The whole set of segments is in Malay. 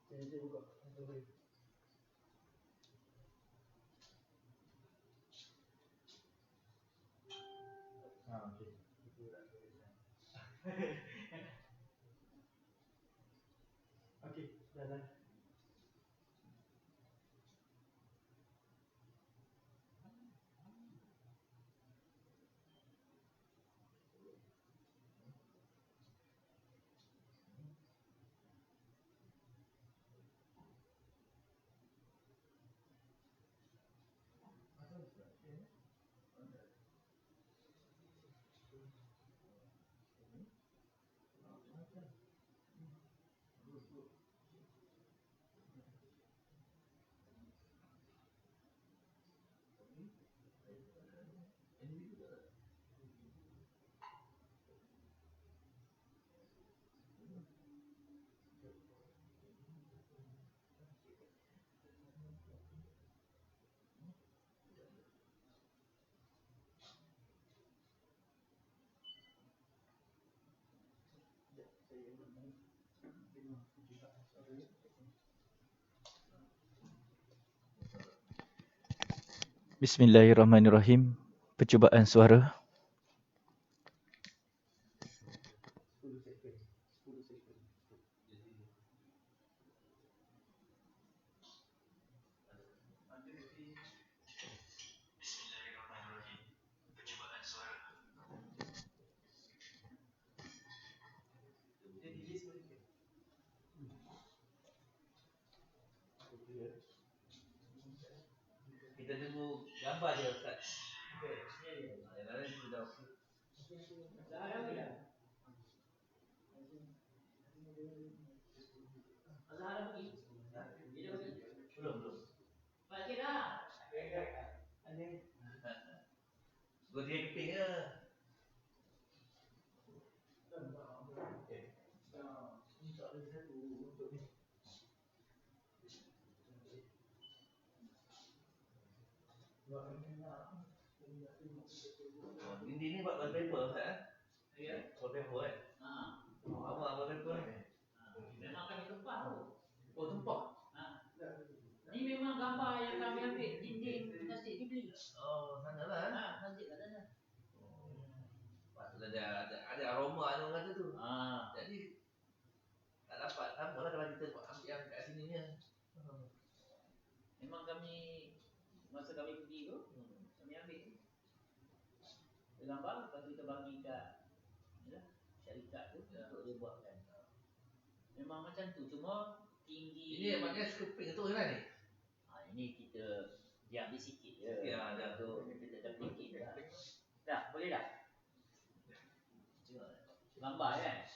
Saya buka. Okey. Itu dah tulisan. Okey, dah. Bismillahirrahmanirrahim. Percubaan suara. Kita tunggu gambar dia Ustaz. Okey, sini dia. Yang lain sudah okey. Dah ada dah. Azhar dah pergi. Dia dah pergi. Belum. Pakcik dah. Ada. Gua dia keping ke? Ini buat wallpaper Ustaz. Ya, wallpaper kan? Apa wallpaper ni? Memang kami tempah tu. Oh, tempah. Ni memang gambar yang kami ambil dinding masjid dibeli. Oh, sanalah. Masjid kat sana. Patutlah ada aroma ada orang kata tu. Jadi tak dapat samalah kalau kita buat ambil yang kat sini ni. Memang kami masa kami pergi tu, kami ambil gambar lepas tu kita bagi kat syarikat tu untuk dia buatkan. Memang macam tu, cuma tinggi. Ini maknanya scooping tu kan ni? Ini kita diambil sikit je. Ya, dah tu kita dah sikit dah. Dah, boleh dah? Gambar kan?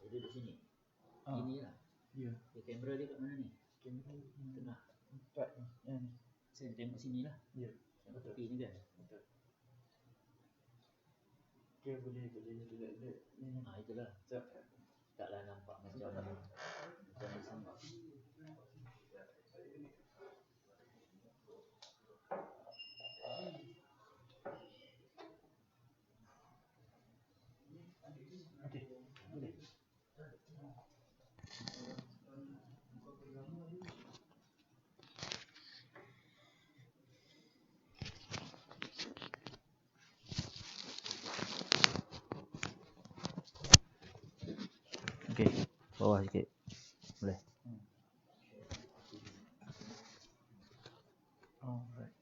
Dia di sini. Inilah. Ya. Kamera dia kat mana ni? Kamera tengah. Empat ni. Saya tengok sini lah. Ya. Betul. Tepi ni kan? Betul. Okey, boleh lihat. Itulah. Taklah nampak macam sama. bawah sikit. Boleh. Alright.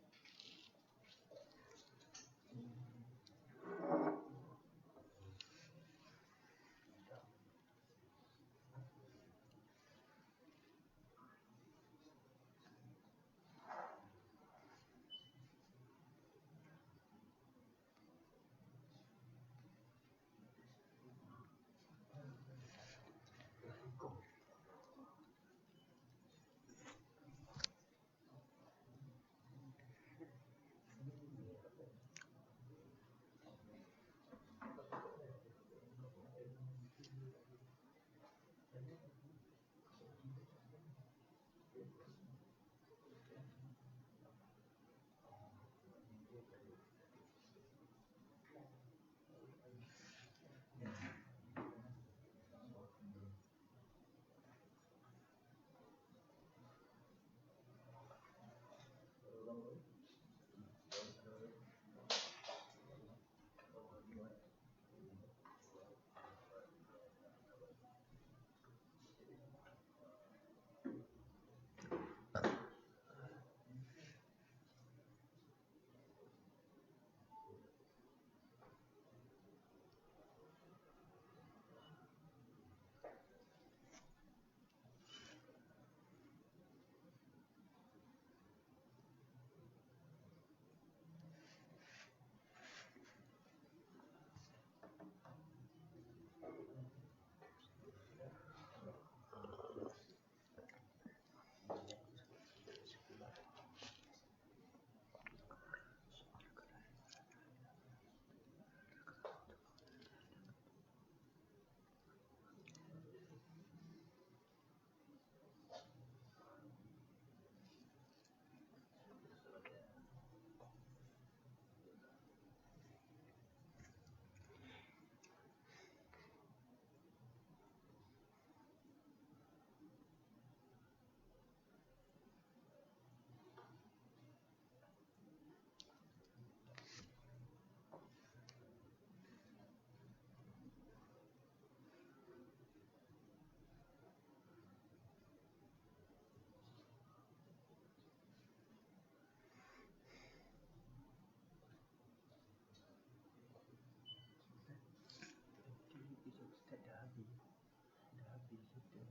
Ustaz dah habis kita.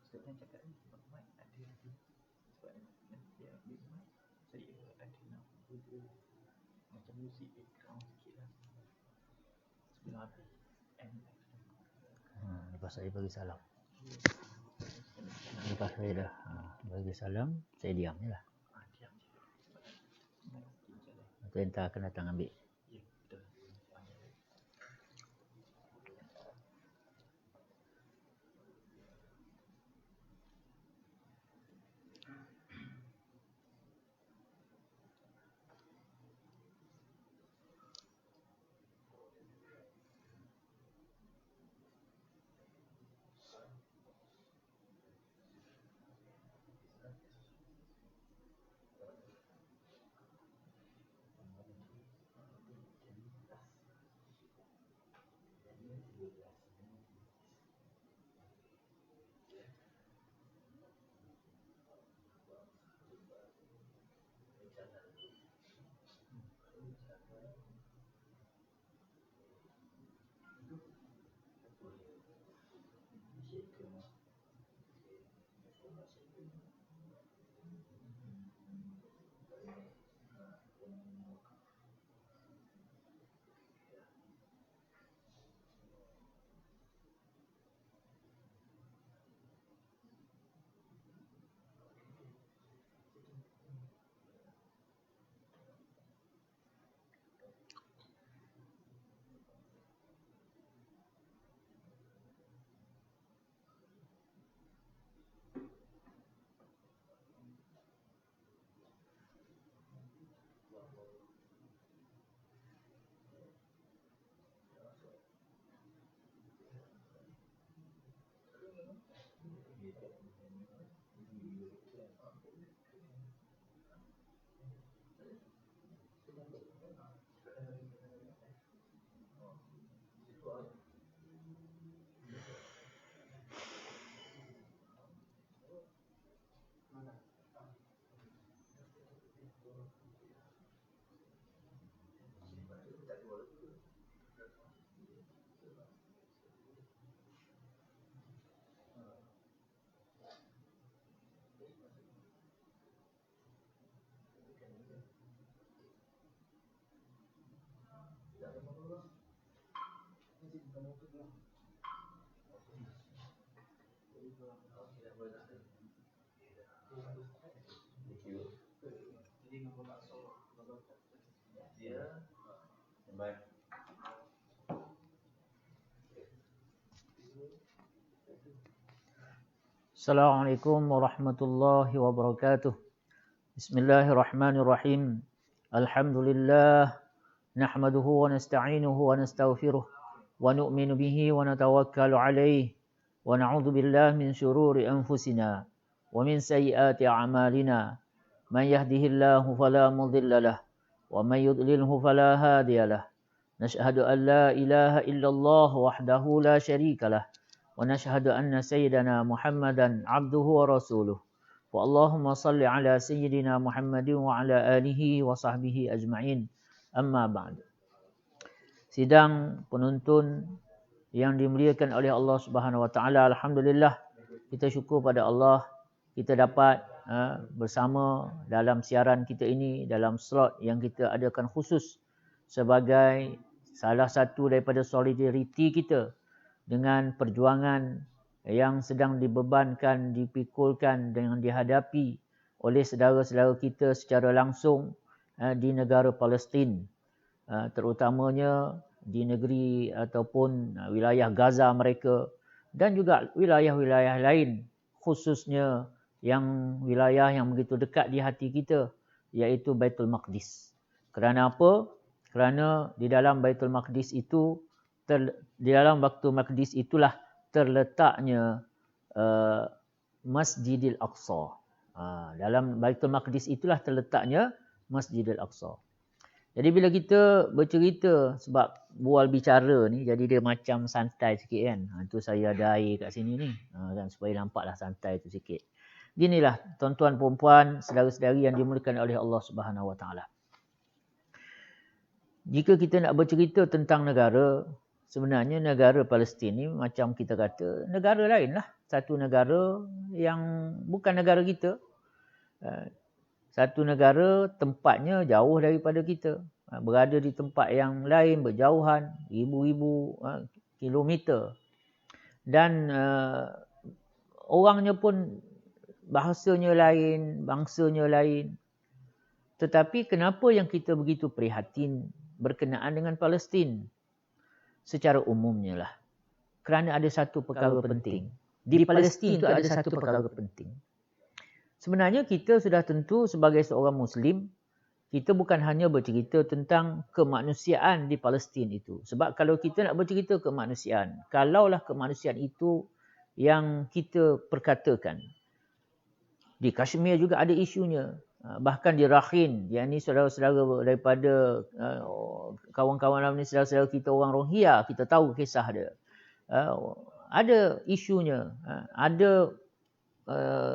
Ustaz kan cakap ni mic ada lagi. Sebab nanti ambil mic saya ada nak beza macam muzik background sikit lah sebelum habis. And Lepas saya bagi salam. Lepas saya dah bagi salam, saya diam je lah. diam je. Sebab mic sikit je lah. Nanti entah akan datang ambil. Ya, betul. Baik. Assalamualaikum warahmatullahi wabarakatuh. Bismillahirrahmanirrahim. Alhamdulillah. Nahmaduhu wa nasta'inuhu wa nastaghfiruh. Wa nu'minu bihi wa natawakkalu alayhi. Wa na'udhu billahi min syururi anfusina. Wa min sayyiati a'malina. Man yahdihillahu fala mudilla lah. Wa man yudlilhu fala hadiya lah. Nashhadu an la ilaha illallah wahdahu la syarika lah. Wa nashhadu anna sayyidana Muhammadan abduhu wa rasuluh. Wa Allahumma salli ala sayyidina Muhammadin wa ala alihi wa sahbihi ajma'in. Amma ba'd. Sidang penonton yang dimuliakan oleh Allah Subhanahu wa taala, alhamdulillah kita syukur pada Allah kita dapat bersama dalam siaran kita ini, dalam slot yang kita adakan khusus sebagai salah satu daripada solidariti kita dengan perjuangan yang sedang dibebankan, dipikulkan dan dihadapi oleh saudara-saudara kita secara langsung di negara Palestin, terutamanya di negeri ataupun wilayah Gaza mereka dan juga wilayah-wilayah lain, khususnya yang wilayah yang begitu dekat di hati kita, iaitu Baitul Maqdis. Kerana apa? Kerana di dalam Baitul Maqdis itu di dalam Baitul Maqdis itulah terletaknya Masjidil Aqsa. Dalam Baitul Maqdis itulah terletaknya Masjidil Aqsa. Jadi bila kita bercerita, sebab bual bicara ni jadi dia macam santai sikit kan. Tu saya ada air kat sini ni kan, supaya nampaklah santai tu sikit. Ginilah tuan-tuan perempuan, saudara-saudari yang dimuliakan oleh Allah Subhanahu wa taala. Jika kita nak bercerita tentang negara, sebenarnya negara Palestin ni macam kita kata negara lain lah. Satu negara yang bukan negara kita. Satu negara tempatnya jauh daripada kita. Berada di tempat yang lain, berjauhan, ribu-ribu kilometer. Dan orangnya pun bahasanya lain, bangsanya lain. Tetapi kenapa yang kita begitu prihatin berkenaan dengan Palestin? Secara umumnya lah. Kerana ada satu perkara penting. Di Palestin itu ada satu perkara penting. Sebenarnya kita sudah tentu sebagai seorang Muslim, kita bukan hanya bercerita tentang kemanusiaan di Palestin itu. Sebab kalau kita nak bercerita kemanusiaan, kalaulah kemanusiaan itu yang kita perkatakan, di Kashmir juga ada isunya. Bahkan di Rakhine, yang ni saudara-saudara daripada kawan-kawan ni, saudara-saudara kita orang Rohingya, kita tahu kisah dia. Ada isunya, ada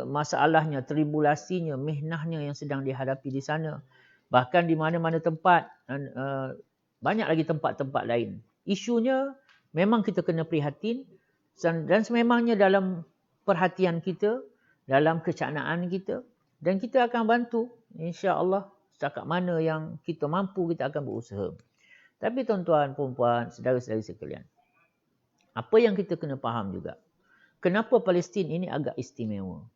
masalahnya, tribulasinya, mihnahnya yang sedang dihadapi di sana. Bahkan di mana-mana tempat, banyak lagi tempat-tempat lain. Isunya memang kita kena prihatin dan sememangnya dalam perhatian kita, dalam kecanaan kita, dan kita akan bantu insya-Allah setakat mana yang kita mampu, kita akan berusaha. Tapi tuan-tuan, perempuan, saudara-saudari sekalian, apa yang kita kena faham juga, kenapa Palestin ini agak istimewa?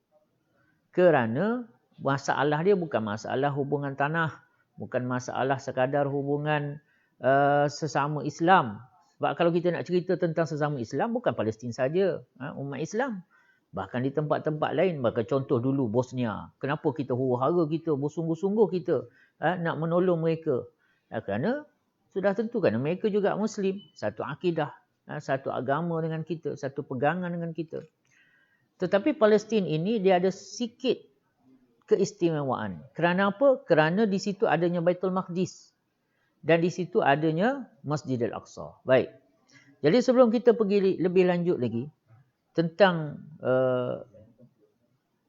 Kerana masalah dia bukan masalah hubungan tanah, bukan masalah sekadar hubungan sesama Islam. Sebab kalau kita nak cerita tentang sesama Islam, bukan Palestin saja, umat Islam. Bahkan di tempat-tempat lain, bahkan contoh dulu Bosnia. Kenapa kita huru-hara kita, bersungguh-sungguh kita nak menolong mereka? Kerana sudah tentu kan mereka juga Muslim, satu akidah, satu agama dengan kita, satu pegangan dengan kita. Tetapi Palestin ini dia ada sikit keistimewaan. Kerana apa? Kerana di situ adanya Baitul Maqdis. Dan di situ adanya Masjidil Aqsa. Baik. Jadi sebelum kita pergi lebih lanjut lagi tentang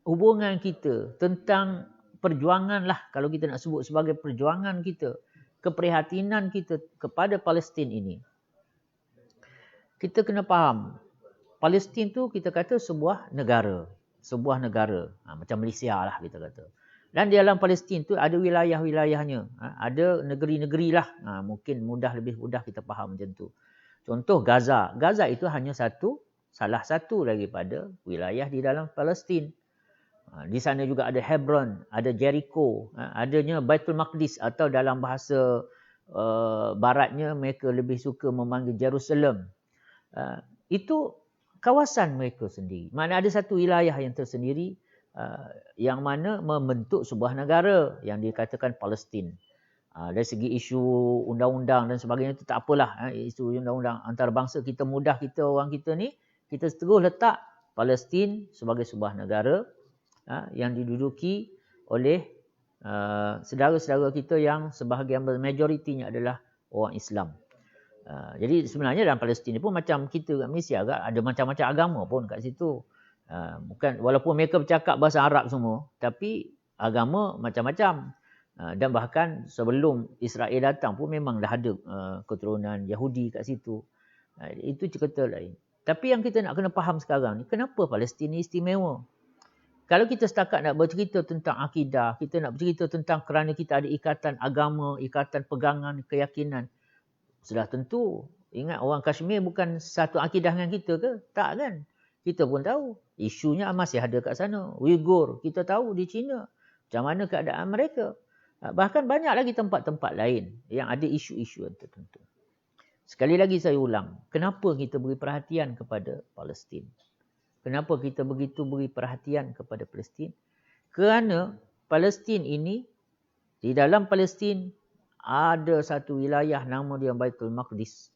hubungan kita, tentang perjuangan lah, kalau kita nak sebut sebagai perjuangan kita, keprihatinan kita kepada Palestin ini. Kita kena faham, Palestin tu kita kata sebuah negara. Macam Malaysia lah kita kata. Dan di dalam Palestin tu ada wilayah-wilayahnya. Ada negeri-negeri lah. Mungkin lebih mudah kita faham macam tu. Contoh Gaza. Gaza itu hanya salah satu daripada wilayah di dalam Palestin. Di sana juga ada Hebron, ada Jericho, adanya Baitul Maqdis atau dalam bahasa baratnya mereka lebih suka memanggil Jerusalem. Itu kawasan mereka sendiri. Mana ada satu wilayah yang tersendiri yang mana membentuk sebuah negara yang dikatakan Palestin. Dari segi isu undang-undang dan sebagainya itu tak apalah. Isu undang-undang antarabangsa kita mudah, kita orang kita ni, kita terus letak Palestin sebagai sebuah negara yang diduduki oleh saudara-saudara kita yang sebahagian majoritinya adalah orang Islam. Jadi sebenarnya dalam Palestin pun macam kita kat Malaysia ada macam-macam agama pun kat situ. Bukan, walaupun mereka bercakap bahasa Arab semua, tapi agama macam-macam. Dan bahkan sebelum Israel datang pun memang dah ada keturunan Yahudi kat situ. Itu cerita lain. Tapi yang kita nak kena faham sekarang ni, kenapa Palestin ni istimewa? Kalau kita setakat nak bercerita tentang akidah, kita nak bercerita tentang kerana kita ada ikatan agama, ikatan pegangan, keyakinan, sudah tentu. Ingat, orang Kashmir bukan satu akidah dengan kita ke? Tak kan? Kita pun tahu. Isunya masih ada kat sana. Uyghur, kita tahu di China. Macam mana keadaan mereka. Bahkan banyak lagi tempat-tempat lain yang ada isu-isu yang tertentu. Sekali lagi saya ulang. Kenapa kita beri perhatian kepada Palestin? Kenapa kita begitu beri perhatian kepada Palestin? Kerana Palestin ini, di dalam Palestin ada satu wilayah nama dia Baitul Maqdis.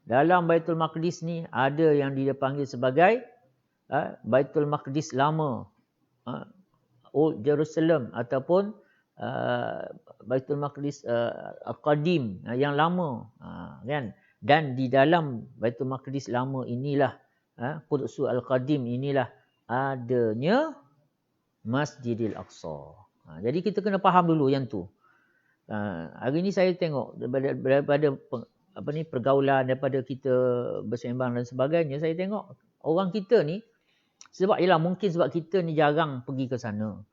Dalam Baitul Maqdis ni ada yang dia panggil sebagai Baitul Maqdis lama, Old Jerusalem, ataupun Baitul Maqdis Al-Qadim, yang lama, kan? Dan di dalam Baitul Maqdis lama inilah, Qudsu Al-Qadim inilah adanya Masjidil Aqsa. Jadi kita kena faham dulu yang tu. Hari ni saya tengok daripada pergaulan, daripada kita bersembang dan sebagainya, saya tengok orang kita ni, sebab ialah mungkin sebab kita ni jarang pergi ke sana,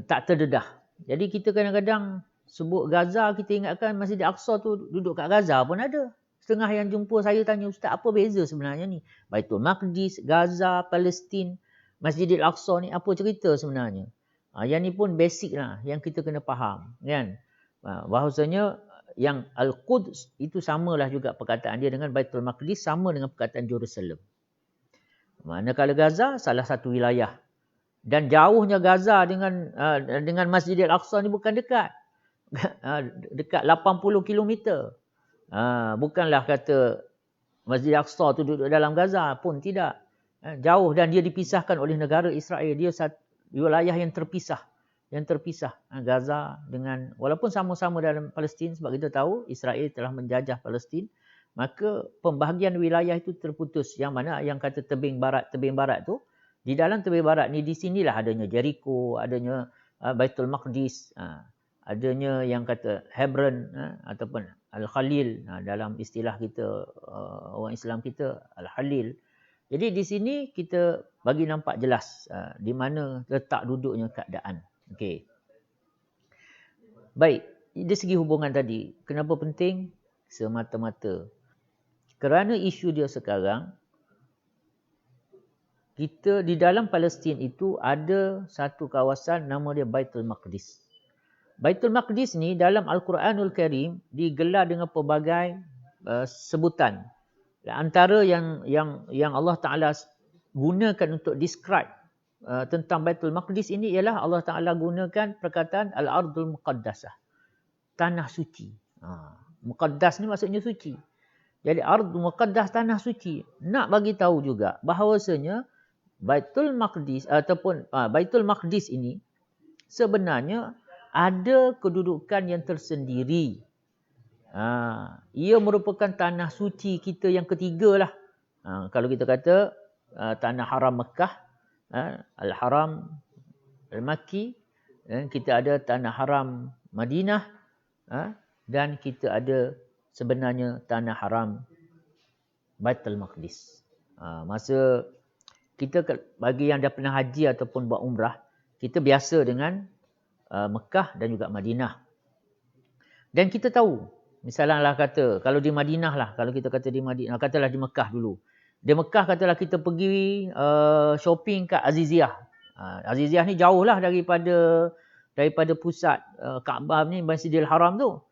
tak terdedah. Jadi kita kadang-kadang sebut Gaza, kita ingatkan Masjid Al-Aqsa tu duduk kat Gaza pun ada. Setengah yang jumpa saya tanya, Ustaz, apa beza sebenarnya ni? Baitul Maqdis, Gaza, Palestin, Masjid Al-Aqsa ni apa cerita sebenarnya? Yang ni pun basic lah yang kita kena faham, kan? Bahawasanya yang Al-Quds itu samalah juga perkataan dia dengan Baitul Maqdis, sama dengan perkataan Jerusalem. Manakala Gaza salah satu wilayah. Dan jauhnya Gaza dengan Masjid Al-Aqsa ni bukan dekat. Dekat 80 kilometer. Bukanlah kata Masjid Al-Aqsa tu duduk dalam Gaza, pun tidak. Jauh, dan dia dipisahkan oleh negara Israel. Dia wilayah yang terpisah. Gaza dengan, walaupun sama-sama dalam Palestin, sebab kita tahu Israel telah menjajah Palestin, maka pembahagian wilayah itu terputus. Yang mana yang kata tebing barat tu, di dalam tebing barat ni, di sinilah adanya Jericho, adanya Baitul Maqdis, adanya yang kata Hebron, ataupun Al-Khalil, dalam istilah kita, orang Islam kita, Al-Khalil. Jadi di sini kita bagi nampak jelas di mana letak duduknya keadaan. Okey. Baik, dari segi hubungan tadi, kenapa penting? Semata-mata kerana isu dia sekarang, kita di dalam Palestin itu ada satu kawasan nama dia Baitul Maqdis. Baitul Maqdis ni dalam Al-Quranul Karim digelar dengan pelbagai sebutan. Antara yang Allah Ta'ala gunakan untuk describe tentang Baitul Maqdis ini ialah Allah Ta'ala gunakan perkataan Al-Ardul Muqaddasah. Tanah suci. Muqaddas ni maksudnya suci. Jadi Ardul Muqaddas, tanah suci. Nak bagi tahu juga bahawasanya Baitul Maqdis ataupun Baitul Maqdis ini sebenarnya ada kedudukan yang tersendiri. Ia merupakan tanah suci kita yang ketiga lah. Kalau kita kata tanah haram Mekah, Al-Haram Al-Makki, kita ada tanah haram Madinah, dan kita ada sebenarnya tanah haram Baitul Maqdis. Masa kita, bagi yang dah pernah haji ataupun buat umrah, kita biasa dengan Mekah dan juga Madinah. Dan kita tahu, misalnya lah kata, kalau di Madinah lah, kalau kita kata di Madinah, katalah di Mekah dulu. Di Mekah katalah kita pergi shopping kat Aziziyah. Aziziyah ni jauh lah daripada pusat Kaabah ni, Masjidil Haram tu.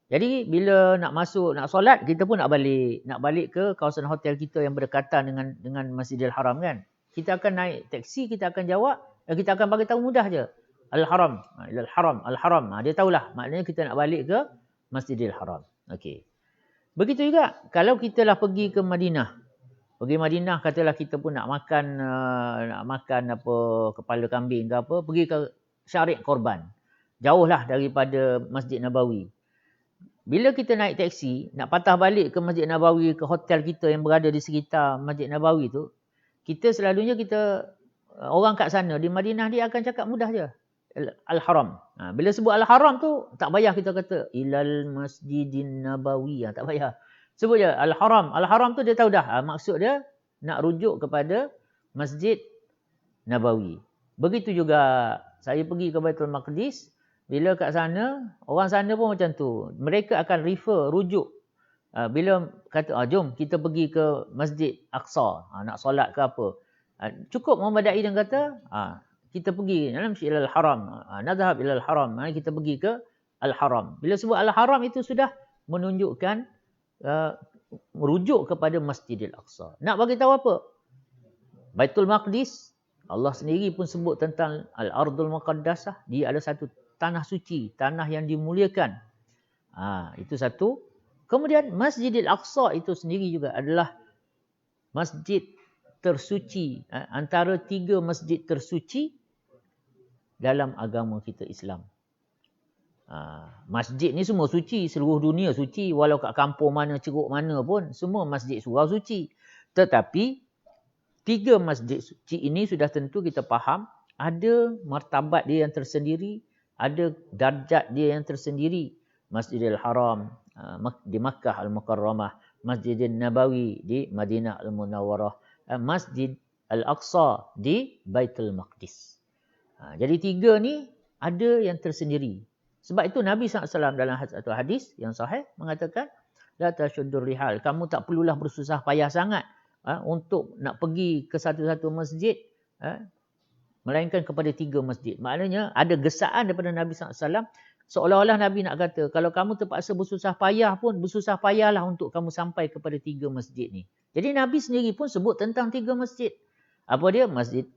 Jadi bila nak masuk, nak solat, kita pun nak balik. Nak balik ke kawasan hotel kita yang berdekatan dengan Masjidil Haram kan. Kita akan naik teksi, kita akan jawab, dan kita akan bagi tahu mudah je. Al-Haram, ilal Haram, Al-Haram. Dia tahulah, maknanya kita nak balik ke Masjidil Haram. Okey. Begitu juga kalau kita lah pergi ke Madinah. Pergi Madinah, katalah kita pun nak makan apa kepala kambing ke apa, pergi ke Syariq Korban. Jauhlah daripada Masjid Nabawi. Bila kita naik teksi, nak patah balik ke Masjid Nabawi, ke hotel kita yang berada di sekitar Masjid Nabawi tu, kita selalunya orang kat sana di Madinah dia akan cakap mudah je. Al-Haram. Bila sebut Al-Haram tu, tak payah kita kata ilal Masjidin Nabawi. Tak payah. Sebut je Al-Haram. Al-Haram tu dia tahu dah. Maksud dia nak rujuk kepada Masjid Nabawi. Begitu juga saya pergi ke Baitul Maqdis. Bila kat sana, orang sana pun macam tu. Mereka akan rujuk. Bila kata, jom kita pergi ke Masjid Aqsa. Nak solat ke apa. Cukup Muhammad Da'i dan kata, kita pergi ilal Haram. Nadhab ilal Haram. Kita pergi ke Al-Haram. Bila sebut Al-Haram itu sudah menunjukkan merujuk kepada Masjidil Aqsa. Nak bagi tahu apa? Baitul Maqdis, Allah sendiri pun sebut tentang Al-Ardul Muqaddasah. Dia ada satu tanah suci, tanah yang dimuliakan. Itu satu. Kemudian Masjidil Aqsa itu sendiri juga adalah masjid tersuci. Antara 3 masjid tersuci dalam agama kita Islam. Masjid ni semua suci, seluruh dunia suci. Walau kat kampung mana, ceruk mana pun, semua masjid surau suci. Tetapi 3 masjid suci ini sudah tentu kita faham, ada martabat dia yang tersendiri, ada darjat dia yang tersendiri. Masjidil Haram di Makkah Al-Mukarramah, Masjidil Nabawi di Madinah Al-Munawwarah, Masjid Al-Aqsa di Baitul Maqdis. Jadi 3 ni ada yang tersendiri. Sebab itu Nabi SAW dalam satu hadis yang sahih mengatakan, la tashuddur rihal, kamu tak perlulah bersusah payah sangat untuk nak pergi ke satu-satu masjid, melainkan kepada 3 masjid. Maknanya ada gesaan daripada Nabi SAW, seolah-olah Nabi nak kata, kalau kamu terpaksa bersusah payah pun, bersusah payahlah untuk kamu sampai kepada 3 masjid ni. Jadi Nabi sendiri pun sebut tentang 3 masjid. Apa dia? Masjidil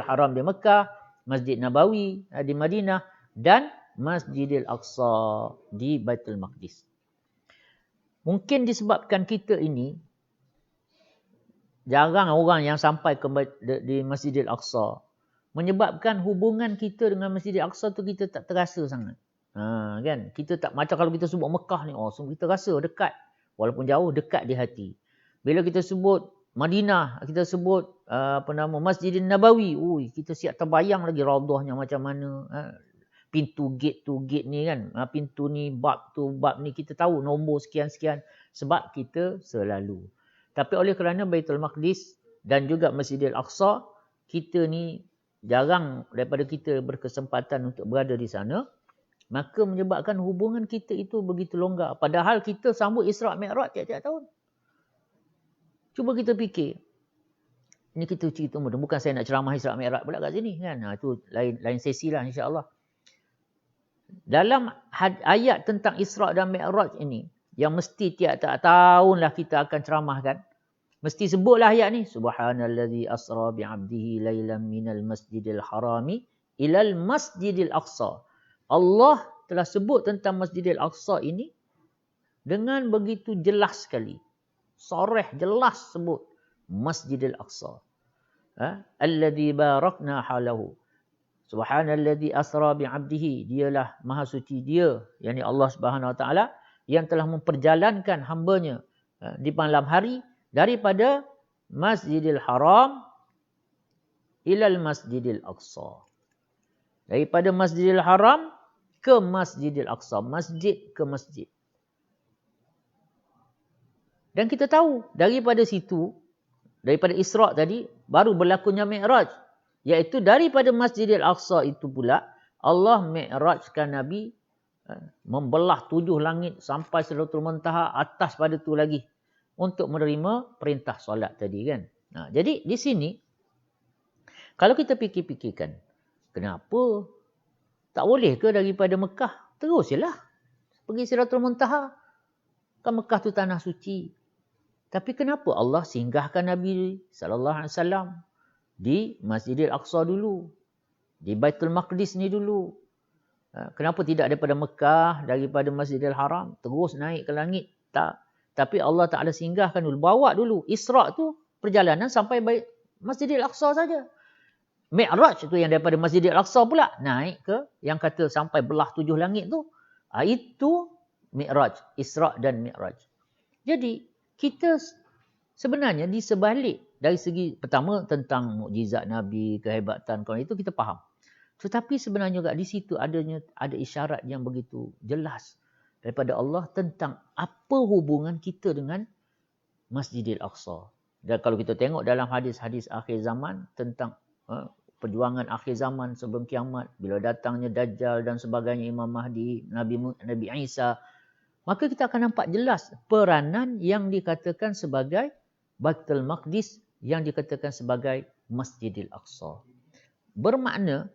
Haram di Mekah, Masjid Nabawi di Madinah, dan Masjidil Aqsa di Baitul Maqdis. Mungkin disebabkan kita ini jarang orang yang sampai di Masjidil Aqsa, menyebabkan hubungan kita dengan Masjidil Aqsa tu kita tak terasa sangat. Kan? Kita tak macam kalau kita sebut Mekah ni, kita rasa dekat. Walaupun jauh, dekat di hati. Bila kita sebut Madinah, kita sebut Masjidil Nabawi, kita siap terbayang lagi raudhahnya macam mana. Pintu gate tu gate ni kan. Pintu ni bab tu bab ni, kita tahu nombor sekian-sekian. Sebab kita selalu. Tapi oleh kerana Baitul Maqdis dan juga Masjidil Aqsa, kita ni jarang daripada kita berkesempatan untuk berada di sana, maka menyebabkan hubungan kita itu begitu longgar. Padahal kita sambut Isra' Mi'raj tiap-tiap tahun. Cuba kita fikir. Ini kita cerita mudah. Bukan saya nak ceramah Isra' Mi'raj pula kat sini kan. Itu lain sesi lah insya-Allah. Dalam ayat tentang Isra' dan Mi'raj ini, yang mesti tiap-tiap tahun lah kita akan ceramahkan, mesti sebutlah ayat ni. Subhanallazi asra bi'abdihi laylan minal masjidil harami ilal masjidil aqsa. Allah telah sebut tentang Masjidil Aqsa ini dengan begitu jelas sekali. Soreh, jelas sebut. Masjidil Aqsa. Alladhi barakna halahu. Subhanalladhi asra bi'abdihi. Dialah maha suci dia, yakni Allah Subhanahu Wa Taala, yang telah memperjalankan hambanya di malam hari daripada Masjidil Haram ilal Masjidil Aqsa. Daripada Masjidil Haram ke Masjidil Aqsa. Masjid ke masjid. Dan kita tahu daripada situ, daripada Isra' tadi, baru berlakunya Mi'raj. Iaitu daripada Masjidil Aqsa itu pula, Allah mi'rajkan Nabi, membelah 7 langit sampai Sidratul Muntaha, atas pada tu lagi, untuk menerima perintah solat tadi kan. Jadi di sini, kalau kita fikir-fikirkan, kenapa tak boleh ke daripada Mekah? Terus je lah. pergi Sidratul Muntaha. Kan Mekah tu tanah suci. Tapi kenapa Allah singgahkan Nabi SAW di Masjidil Aqsa dulu? Di Baitul Maqdis ni dulu. Kenapa tidak daripada Mekah, daripada Masjidil Haram, terus naik ke langit? Tak. Tapi Allah Ta'ala singgahkan dulu. Bawa dulu. Isra' tu perjalanan sampai Masjidil Aqsa saja. Mi'raj tu yang daripada Masjidil Aqsa pula naik ke yang kata sampai belah 7 langit tu. Itu Mi'raj, Isra' dan Mi'raj. Jadi kita sebenarnya di sebalik dari segi pertama tentang mukjizat Nabi, kehebatan kawan itu kita faham. Tetapi sebenarnya juga di situ ada isyarat yang begitu jelas daripada Allah tentang apa hubungan kita dengan Masjidil Aqsa. Dan kalau kita tengok dalam hadis-hadis akhir zaman tentang perjuangan akhir zaman sebelum kiamat, bila datangnya Dajjal dan sebagainya, Imam Mahdi, Nabi Isa, maka kita akan nampak jelas peranan yang dikatakan sebagai Baitul Maqdis, yang dikatakan sebagai Masjidil Aqsa. Bermakna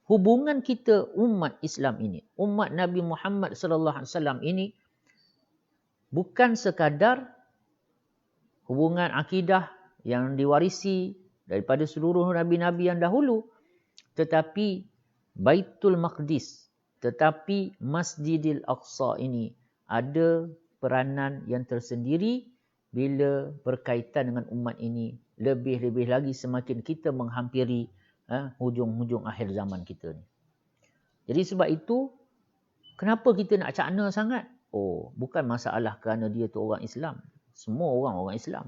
hubungan kita umat Islam ini, umat Nabi Muhammad sallallahu alaihi wasallam ini bukan sekadar hubungan akidah yang diwarisi daripada seluruh nabi-nabi yang dahulu, tetapi Baitul Maqdis, tetapi Masjidil Aqsa ini ada peranan yang tersendiri bila berkaitan dengan umat ini. Lebih-lebih lagi semakin kita menghampiri hujung-hujung akhir zaman kita ni. Jadi sebab itu, kenapa kita nak cakna sangat? Bukan masalah kerana dia tu orang Islam. Semua orang Islam.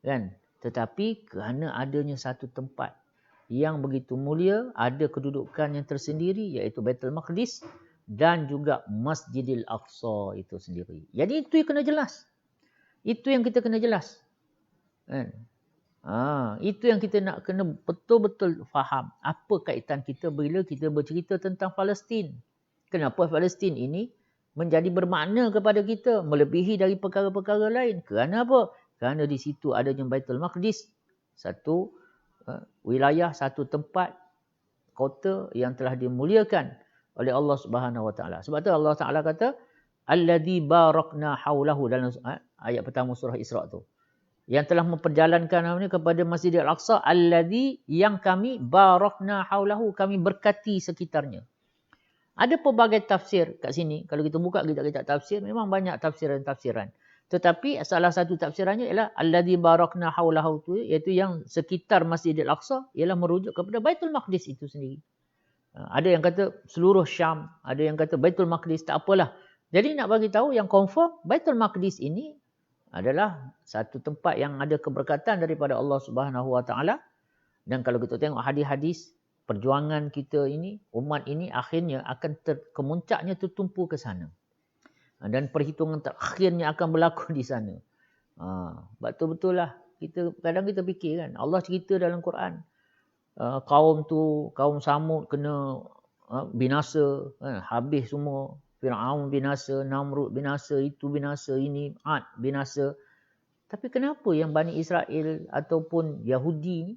Kan? Tetapi kerana adanya satu tempat yang begitu mulia, ada kedudukan yang tersendiri, iaitu Baitul Maqdis dan juga Masjidil Aqsa itu sendiri. Jadi itu yang kena jelas. Itu yang kita kena jelas. Kan? Itu yang kita nak kena betul-betul faham. Apa kaitan kita bila kita bercerita tentang Palestin. Kenapa Palestin ini menjadi bermakna kepada kita melebihi dari perkara-perkara lain. Kerana apa? Kerana di situ adanya Baitul Maqdis, satu wilayah, satu tempat, kota yang telah dimuliakan oleh Allah Subhanahu Wa Taala. Sebab tu Allah Taala kata, "Alladzi barakna haulahu" dalam ayat pertama surah Isra' tu. Yang telah memperjalankan ini kepada Masjidil Aqsa, alladzi, yang kami barakna haulahu, kami berkati sekitarnya. Ada pelbagai tafsir kat sini. Kalau kita buka kitab-kitab tafsir, memang banyak tafsiran-tafsiran. Tetapi salah satu tafsirannya ialah alladzi barakna haulahu tu, iaitu yang sekitar Masjidil Aqsa, ialah merujuk kepada Baitul Maqdis itu sendiri. Ada yang kata seluruh Syam, ada yang kata Baitul Maqdis, tak apalah. Jadi nak bagi tahu yang confirm Baitul Maqdis ini adalah satu tempat yang ada keberkatan daripada Allah Subhanahu Wa Taala. Dan kalau kita tengok hadis-hadis, perjuangan kita ini, umat ini akhirnya akan kemuncaknya tertumpu ke sana. Dan perhitungan terakhirnya akan berlaku di sana. Betul-betul lah. Kadang kita fikir kan, Allah cerita dalam Quran, kaum Samud kena binasa, habis semua. Fir'aun binasa, Namrud binasa, itu binasa, ini Ad binasa. Tapi kenapa yang Bani Israel ataupun Yahudi ni,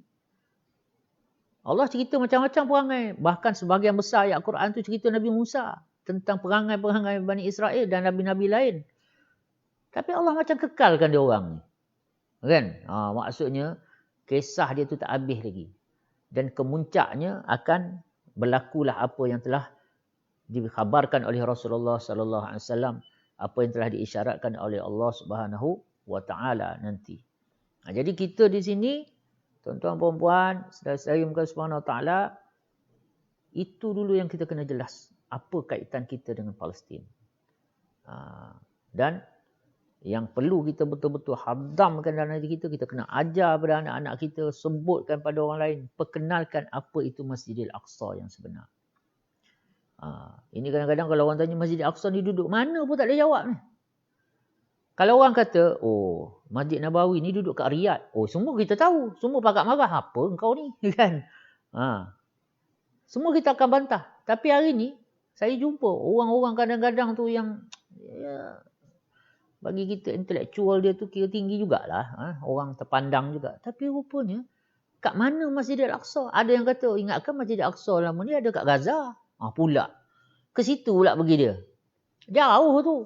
Allah cerita macam-macam perangai. Bahkan sebahagian besar ayat Quran tu cerita Nabi Musa tentang perangai-perangai Bani Israel dan Nabi-Nabi lain. Tapi Allah macam kekalkan dia orang ni. Kan? Maksudnya, kisah dia tu tak habis lagi. Dan kemuncaknya akan berlakulah apa yang telah dikhabarkan oleh Rasulullah sallallahu alaihi wasallam, apa yang telah diisyaratkan oleh Allah Subhanahu Wa Taala nanti. Jadi kita di sini, tuan-tuan puan-puan, saudara-saudari muka Subhanahu Wa Taala, itu dulu yang kita kena jelas. Apa kaitan kita dengan Palestin. Dan yang perlu kita betul-betul hadamkan dalam diri kita, kita kena ajar pada anak-anak kita, sebutkan pada orang lain, perkenalkan apa itu Masjidil Aqsa yang sebenar. Ini kadang-kadang kalau orang tanya Masjidil Aqsa ni duduk mana pun tak ada jawab ni. Kalau orang kata, Masjid Nabawi ni duduk kat Riyadh. Semua kita tahu. Semua pakat marah. Apa engkau ni? Kan? Semua kita akan bantah. Tapi hari ni, saya jumpa orang-orang kadang-kadang tu yang bagi kita intelektual dia tu kira tinggi jugalah. Orang terpandang juga. Tapi rupanya, kat mana Masjidil Aqsa? Ada yang kata, ingatkan Masjidil Aqsa lama ni ada kat Gaza. Pula. Ke situ pula pergi dia. Jauh tu.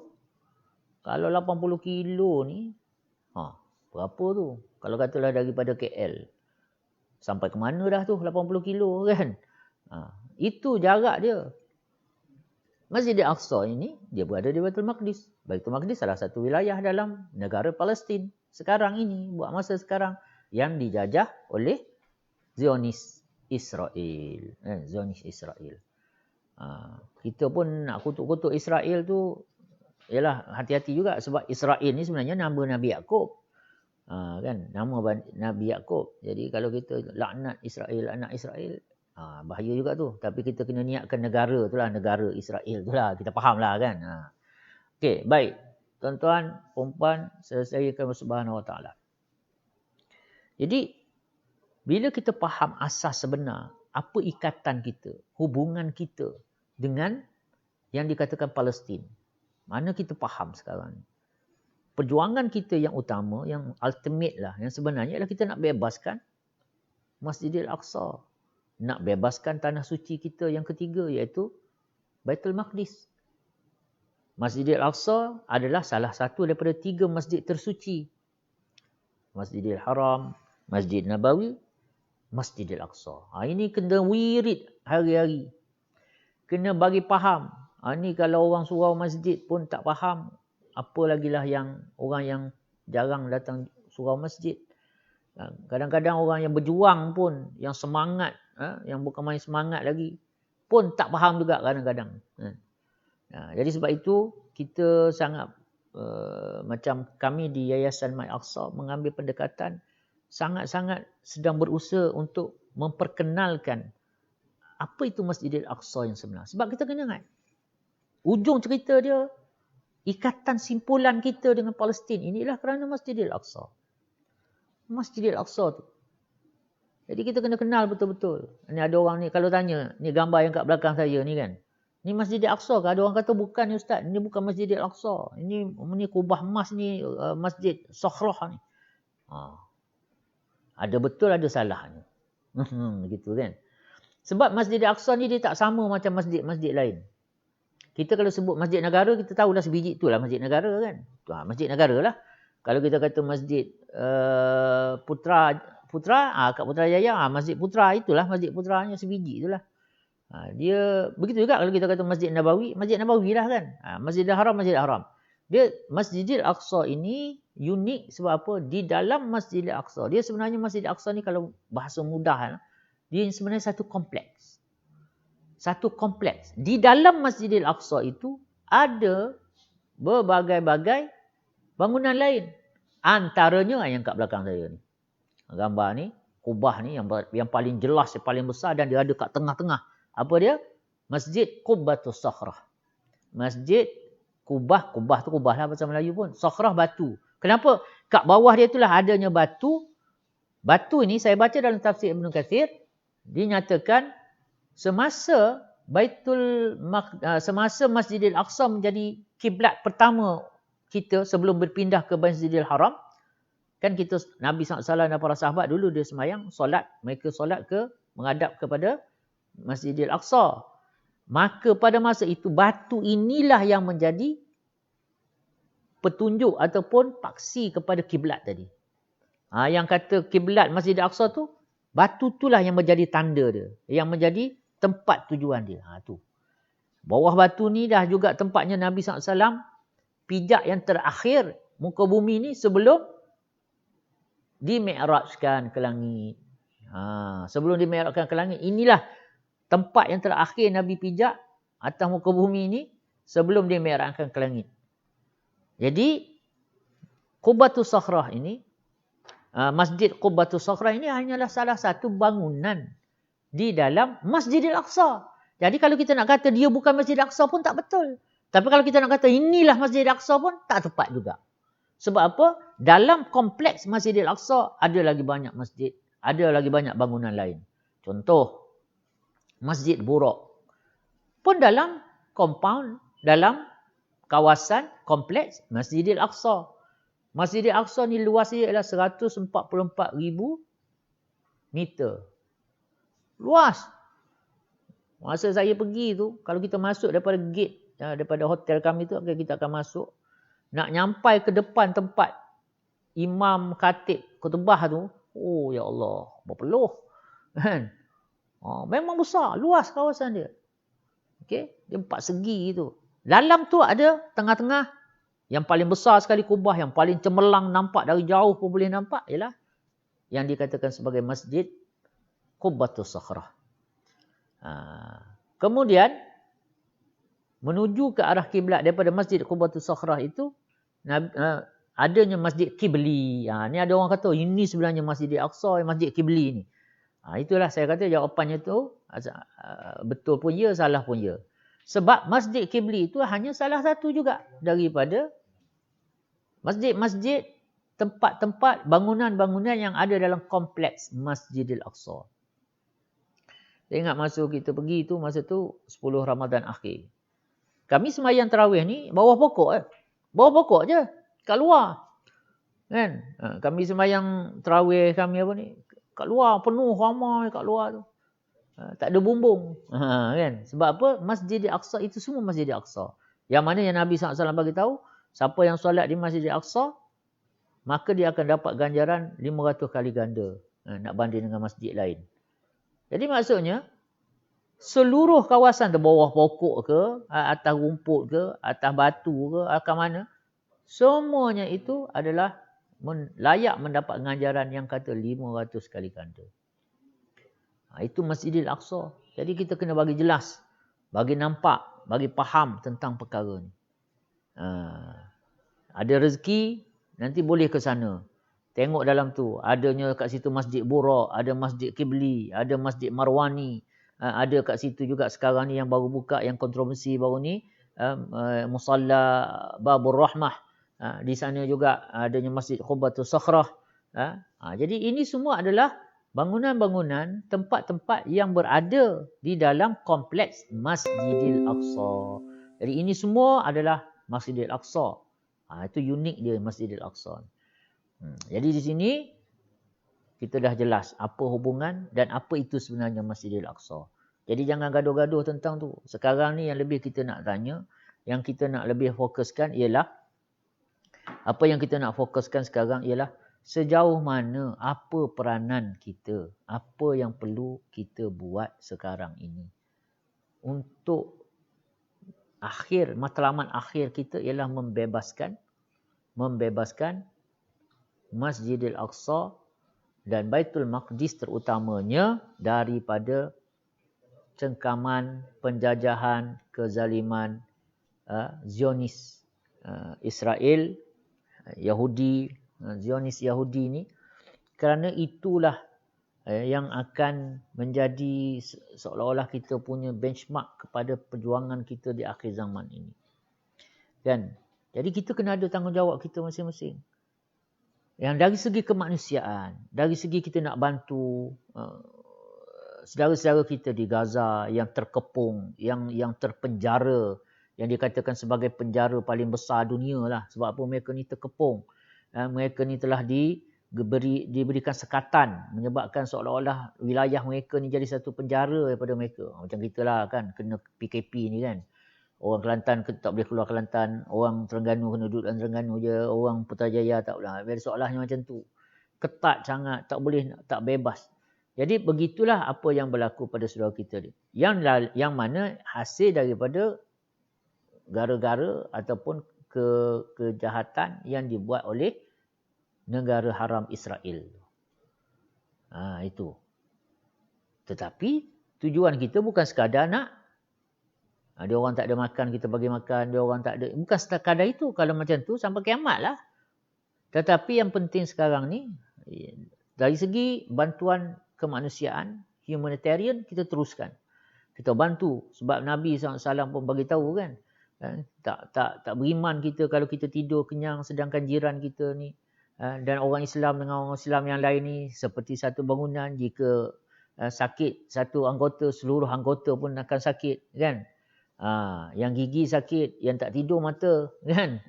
Kalau 80 kilo ni, berapa tu? Kalau katalah daripada KL. Sampai ke mana dah tu 80 kilo kan? Itu jarak dia. Masjid Al-Aqsa ini, dia berada di Baitul Maqdis. Baitul Maqdis salah satu wilayah dalam negara Palestin. Sekarang ini, buat masa sekarang, yang dijajah oleh Zionis Israel. Zionis Israel. Kita pun nak kutuk-kutuk Israel tu, ialah hati-hati juga sebab Israel ni sebenarnya nama Nabi Yaqub. Kan, nama Nabi Yaqub. Jadi kalau kita laknat Israel, anak Israel, bahaya juga tu. Tapi kita kena niatkan negara tu lah, negara Israel tu lah. Kita faham lah kan. Okey, baik. Tuan-tuan, perempuan, selesaikan Subhanahu Wa Ta'ala. Jadi, bila kita faham asas sebenar, apa ikatan kita, hubungan kita dengan yang dikatakan Palestin. Mana kita faham sekarang ni. Perjuangan kita yang utama, yang ultimate lah, yang sebenarnya adalah kita nak bebaskan Masjidil Aqsa. Nak bebaskan tanah suci kita yang ketiga, iaitu Baitul Maqdis. Masjidil Aqsa adalah salah satu daripada 3 masjid tersuci. Masjidil Haram, Masjid Nabawi, Masjidil Aqsa. Ini kena wirid hari-hari. Kena bagi faham. Ni kalau orang surau masjid pun tak faham, apa lagilah yang orang yang jarang datang surau masjid. Kadang-kadang orang yang berjuang pun, yang semangat, yang bukan main semangat lagi, pun tak faham juga kadang-kadang. Jadi sebab itu, kita sangat, macam kami di Yayasan Masjid Aqsa mengambil pendekatan, sangat-sangat sedang berusaha untuk memperkenalkan apa itu Masjidil Aqsa yang sebenar. Sebab kita kena ingat, ujung cerita dia, ikatan simpulan kita dengan Palestin inilah kerana Masjidil Aqsa. Masjidil Aqsa tu. Jadi kita kena kenal betul-betul. Ni ada orang ni, kalau tanya, ni gambar yang kat belakang saya ni kan, ni Masjidil Aqsa ke? Ada orang kata bukan ni Ustaz, ni bukan Masjidil Aqsa. Ini kubah emas ni, Masjid Sakhrah ni. Ada betul, ada salahnya. Begitu kan. Sebab Masjidil Aqsa ni dia tak sama macam masjid-masjid lain. Kita kalau sebut masjid negara, kita tahulah sebiji itulah masjid negara kan. Masjid negara lah. Kalau kita kata masjid Putra kat Putrajaya, Masjid Putra itulah masjid Putranya sebiji itulah. Dia begitu juga kalau kita kata Masjid Nabawi lah kan. Masjidil Haram, Masjidil Haram. Dia Masjidil Aqsa ini unik sebab apa? Di dalam Masjidil Aqsa, dia sebenarnya Masjidil Aqsa ni kalau bahasa mudah, dia sebenarnya satu kompleks. Satu kompleks. Di dalam Masjidil Aqsa itu ada berbagai-bagai bangunan lain. Antaranya yang kat belakang saya ni. Gambar ni, kubah ni yang paling jelas, yang paling besar dan dia ada kat tengah-tengah. Apa dia? Masjid Qubbatus Sakhrah. Masjid kubah tu kubah lah bahasa Melayu pun. Sakhrah batu. Kenapa? Kat bawah dia itulah adanya batu. Batu ini saya baca dalam tafsir Ibn Kathir, dinyatakan semasa Masjidil Aqsa menjadi kiblat pertama kita sebelum berpindah ke Masjidil Haram, kan kita Nabi SAW dan para sahabat dulu dia semayang, mereka solat menghadap kepada Masjidil Aqsa. Maka pada masa itu batu inilah yang menjadi petunjuk ataupun paksi kepada kiblat tadi. Yang kata kiblat Masjidil Aqsa tu, batu itulah yang menjadi tanda dia, yang menjadi tempat tujuan dia. Tu. Bawah batu ni dah juga tempatnya Nabi SAW pijak yang terakhir muka bumi ni sebelum dimi'rajkan ke langit. Sebelum dimi'rajkan ke langit, inilah tempat yang terakhir Nabi pijak atas muka bumi ini sebelum dimi'rajkan ke langit. Jadi Qubbatus Sakhrah ini, Masjid Qubbatus Sakhrah ini hanyalah salah satu bangunan di dalam Masjidil Aqsa. Jadi kalau kita nak kata dia bukan Masjidil Aqsa pun tak betul. Tapi kalau kita nak kata inilah Masjidil Aqsa pun tak tepat juga. Sebab apa? Dalam kompleks Masjidil Aqsa ada lagi banyak masjid, ada lagi banyak bangunan lain. Contoh, Masjid Buraq pun dalam compound, dalam kawasan kompleks Masjidil Aqsa. Masjidil Aqsa ni luasnya ialah 144,000 meter. Luas. Masa saya pergi tu, kalau kita masuk daripada gate, daripada hotel kami tu, kita akan masuk. Nak nyampai ke depan tempat imam khatib khutbah tu, oh ya Allah, berpeluh. Kan? Memang besar, luas kawasan dia. Okey, dia 4 segi tu. Dalam tu ada tengah-tengah yang paling besar sekali kubah, yang paling cemerlang, nampak dari jauh pun boleh nampak, ialah yang dikatakan sebagai Masjid Qubbatus Sakhrah. Kemudian menuju ke arah kiblat daripada Masjid Qubbatus Sakhrah itu adanya Masjid Qibli. Ni ada orang kata ini sebenarnya Masjid Al-Aqsa, Masjid Qibli ni. Itulah saya kata jawapannya tu betul pun ya, salah pun ya. Sebab Masjid Qibli itu hanya salah satu juga daripada masjid-masjid, tempat-tempat, bangunan-bangunan yang ada dalam kompleks Masjidil Aqsa. Saya ingat kita pergi tu, masa tu 10 Ramadan akhir. Kami sembahyang tarawih ni bawah pokok. Bawah pokok je, kat luar. Kan? Kami sembahyang tarawih kami kat luar, penuh ramai kat luar tu. Tak ada bumbung. Kan? Sebab apa? Masjidil Aqsa itu semua Masjidil Aqsa. Yang mana yang Nabi SAW bagi tahu, siapa yang solat di Masjidil Aqsa, maka dia akan dapat ganjaran 500 kali ganda. Nak banding dengan masjid lain. Jadi maksudnya, seluruh kawasan, bawah pokok ke, atas rumput ke, atas batu ke, atas mana, semuanya itu adalah layak mendapat ganjaran yang kata 500 kali ganda. Itu Masjidil Aqsa. Jadi kita kena bagi jelas, bagi nampak, bagi faham tentang perkara ni. Ada rezeki, nanti boleh ke sana. Tengok dalam tu, adanya kat situ Masjid Burak, ada Masjid Qibli, ada Masjid Marwani, ada kat situ juga sekarang ni yang baru buka, yang kontroversi baru ni, Musalla Babur Rahmah. Di sana juga adanya Masjid Qubbatus Sakhrah. Jadi ini semua adalah bangunan-bangunan, tempat-tempat yang berada di dalam kompleks Masjidil Aqsa. Jadi ini semua adalah Masjidil Aqsa. Itu unik dia Masjidil Aqsa. Jadi di sini kita dah jelas apa hubungan dan apa itu sebenarnya Masjidil Aqsa. Jadi jangan gaduh-gaduh tentang tu. Sekarang ni yang lebih kita nak tanya, yang kita nak lebih fokuskan ialah, apa yang kita nak fokuskan sekarang ialah sejauh mana, apa peranan kita, apa yang perlu kita buat sekarang ini untuk matlamat akhir kita ialah membebaskan Masjidil Aqsa dan Baitul Maqdis terutamanya daripada cengkaman, penjajahan, kezaliman Zionis Israel, Yahudi, Zionis Yahudi ni, kerana itulah yang akan menjadi seolah-olah kita punya benchmark kepada perjuangan kita di akhir zaman ini. Kan? Jadi kita kena ada tanggungjawab kita masing-masing. Yang dari segi kemanusiaan, dari segi kita nak bantu saudara-saudara kita di Gaza yang terkepung, yang terpenjara, yang dikatakan sebagai penjara paling besar dunia lah. Sebab apa mereka ni terkepung. Mereka ni telah diberikan sekatan, menyebabkan seolah-olah wilayah mereka ni jadi satu penjara daripada mereka. Macam kita lah kan, kena PKP ni kan. Orang Kelantan tak boleh keluar Kelantan, orang Terengganu kena duduk dalam Terengganu je, orang Putrajaya tak boleh. Seolah-olahnya macam tu. Ketat sangat, tak boleh, tak bebas. Jadi begitulah apa yang berlaku pada saudara kita ni. Yang mana hasil daripada gara-gara ataupun kejahatan yang dibuat oleh negara haram Israel. Itu. Tetapi tujuan kita bukan sekadar nak dia orang tak ada makan, kita bagi makan. Dia orang tak ada. Bukan sekadar itu. Kalau macam tu, sampai kiamat lah. Tetapi yang penting sekarang ni, dari segi bantuan kemanusiaan, humanitarian, kita teruskan. Kita bantu. Sebab Nabi SAW pun bagi tahu kan. Tak beriman kita kalau kita tidur kenyang, sedangkan jiran kita ni, dan orang Islam dengan orang Islam yang lain ni, seperti satu bangunan, jika sakit satu anggota, seluruh anggota pun akan sakit kan. Yang gigi sakit, yang tak tidur mata kan.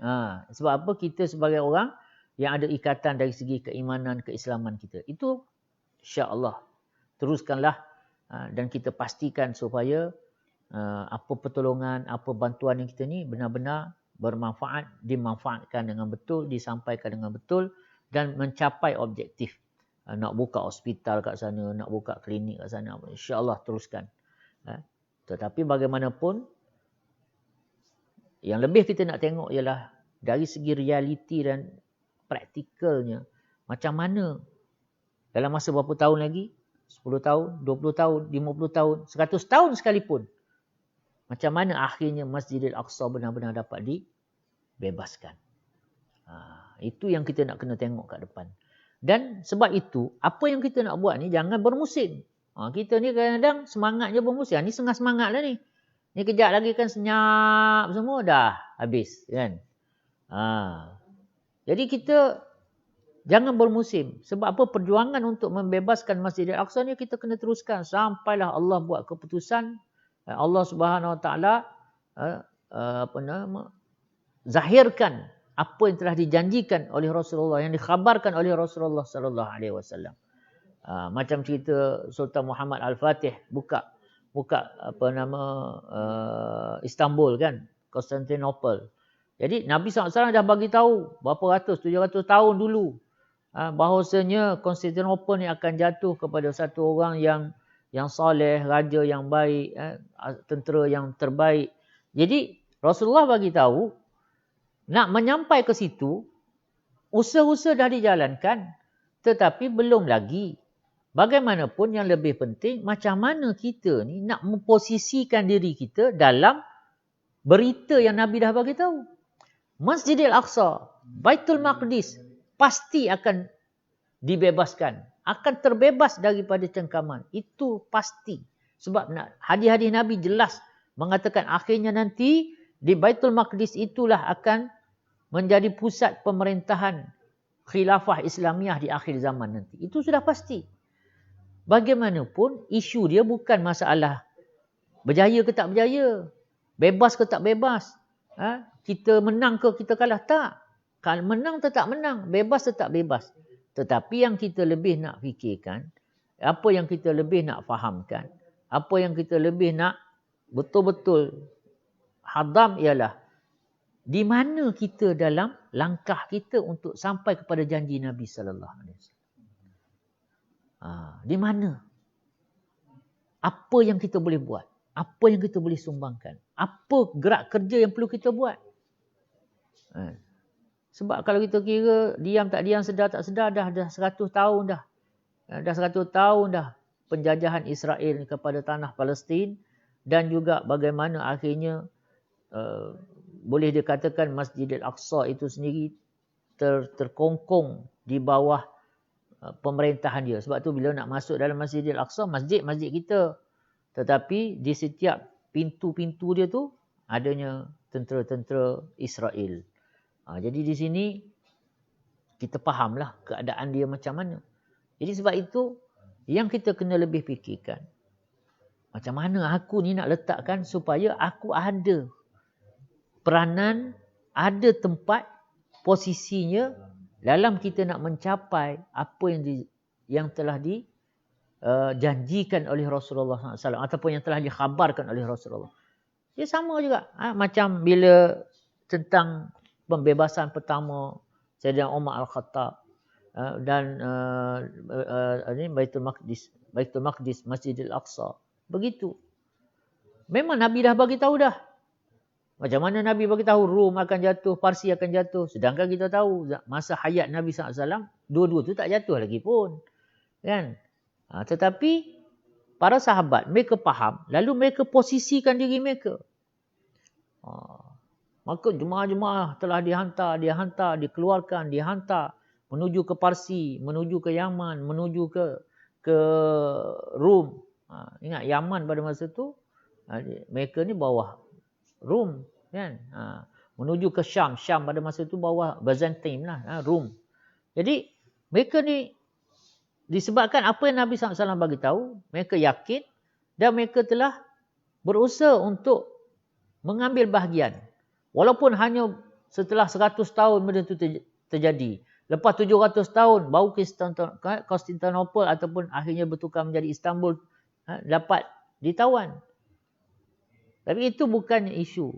Sebab apa? Kita sebagai orang yang ada ikatan dari segi keimanan, keislaman kita. Itu insya-Allah teruskanlah dan kita pastikan supaya apa pertolongan, apa bantuan yang kita ni benar-benar bermanfaat, dimanfaatkan dengan betul, disampaikan dengan betul dan mencapai objektif. Nak buka hospital kat sana, nak buka klinik kat sana, insya-Allah teruskan. Tetapi bagaimanapun, yang lebih kita nak tengok ialah dari segi realiti dan praktikalnya, macam mana dalam masa berapa tahun lagi, 10 tahun, 20 tahun, 50 tahun, 100 tahun sekalipun, macam mana akhirnya Masjidil Aqsa benar-benar dapat dibebaskan. Itu yang kita nak kena tengok kat depan. Dan sebab itu, apa yang kita nak buat ni jangan bermusim. Kita ni kadang-kadang semangatnya bermusim. Ni setengah semangat dah ni. Ni kejap lagi kan senyap semua dah habis kan. Jadi kita jangan bermusim. Sebab apa? Perjuangan untuk membebaskan Masjidil Aqsa ni kita kena teruskan sampailah Allah buat keputusan. Allah Subhanahu Wa Taala zahirkan apa yang telah dijanjikan oleh Rasulullah, yang dikhabarkan oleh Rasulullah sallallahu alaihi wasallam. Macam cerita Sultan Muhammad Al-Fatih buka Istanbul kan, Konstantinopel. Jadi Nabi SAW dah bagi tahu berapa ratus, 700 tahun dulu bahawasanya Konstantinopel ni akan jatuh kepada satu orang yang soleh, raja yang baik, tentera yang terbaik. Jadi Rasulullah bagi tahu nak menyampai ke situ, usaha-usaha dah dijalankan, tetapi belum lagi. Bagaimanapun yang lebih penting, macam mana kita ni nak memposisikan diri kita dalam berita yang Nabi dah bagi tahu. Masjidil Aqsa, Baitul Maqdis pasti akan dibebaskan, akan terbebas daripada cengkaman. Itu pasti. Sebab hadis-hadis Nabi jelas mengatakan akhirnya nanti di Baitul Maqdis itulah akan menjadi pusat pemerintahan khilafah Islamiah di akhir zaman nanti. Itu sudah pasti. Bagaimanapun, isu dia bukan masalah berjaya ke tak berjaya, bebas ke tak bebas, kita menang ke kita kalah. Tak. Kalau menang tetap menang, bebas tetap bebas. Tetapi yang kita lebih nak fikirkan, apa yang kita lebih nak fahamkan, apa yang kita lebih nak betul-betul hadam ialah di mana kita dalam langkah kita untuk sampai kepada janji Nabi sallallahu alaihi wasallam. Di mana? Apa yang kita boleh buat? Apa yang kita boleh sumbangkan? Apa gerak kerja yang perlu kita buat? Sebab kalau kita kira diam tak diam, sedar tak sedar, dah 100 tahun dah. Dah 100 tahun dah penjajahan Israel kepada tanah Palestin, dan juga bagaimana akhirnya boleh dikatakan Masjidil Aqsa itu sendiri terkongkong di bawah pemerintahan dia. Sebab tu bila nak masuk dalam Masjidil Aqsa, masjid kita. Tetapi di setiap pintu-pintu dia tu adanya tentera-tentera Israel. Jadi di sini kita fahamlah keadaan dia macam mana. Jadi sebab itu yang kita kena lebih fikirkan, macam mana aku ni nak letakkan supaya aku ada peranan, ada tempat, posisinya dalam kita nak mencapai apa yang telah dijanjikan oleh Rasulullah SAW ataupun yang telah dikhabarkan oleh Rasulullah. Dia sama juga. Macam bila tentang pembebasan pertama Sayyidina Umar Al-Khattab dan Baitul Maqdis, Masjidil Aqsa. Begitu. Memang Nabi dah bagi tahu dah. Macam mana Nabi bagi tahu Rom akan jatuh, Parsi akan jatuh. Sedangkan kita tahu masa hayat Nabi SAW, dua-dua tu tak jatuh lagi pun. Kan? Tetapi para sahabat, mereka faham. Lalu mereka posisikan diri mereka. Maka jemaah-jemaah telah dihantar, dikeluarkan, dihantar. Menuju ke Parsi, menuju ke Yaman, menuju ke Rom. Ingat Yaman pada masa tu, mereka ni bawah Rom, kan? Menuju ke Syam. Syam pada masa itu bawah Byzantine lah, Rom. Jadi mereka ni disebabkan apa yang Nabi SAW bagi tahu, mereka yakin dan mereka telah berusaha untuk mengambil bahagian. Walaupun hanya setelah 100 tahun benda itu terjadi. Lepas 700 tahun baru Konstantinopel ataupun akhirnya bertukar menjadi Istanbul dapat ditawan. Tapi itu bukannya isu.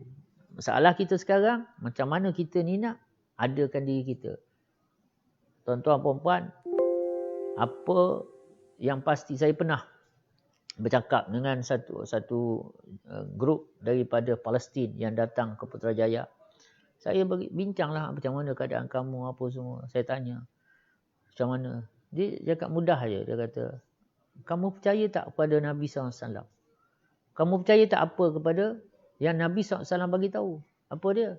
Masalah kita sekarang, macam mana kita ni nak adakan diri kita. Tuan-tuan, puan-puan, apa yang pasti saya pernah bercakap dengan satu grup daripada Palestin yang datang ke Putrajaya. Saya bincanglah macam mana keadaan kamu, apa semua. Saya tanya, macam mana? Dia cakap mudah aja. Dia kata, kamu percaya tak kepada Nabi SAW? Kamu percaya tak apa kepada yang Nabi SAW bagi tahu? Apa dia?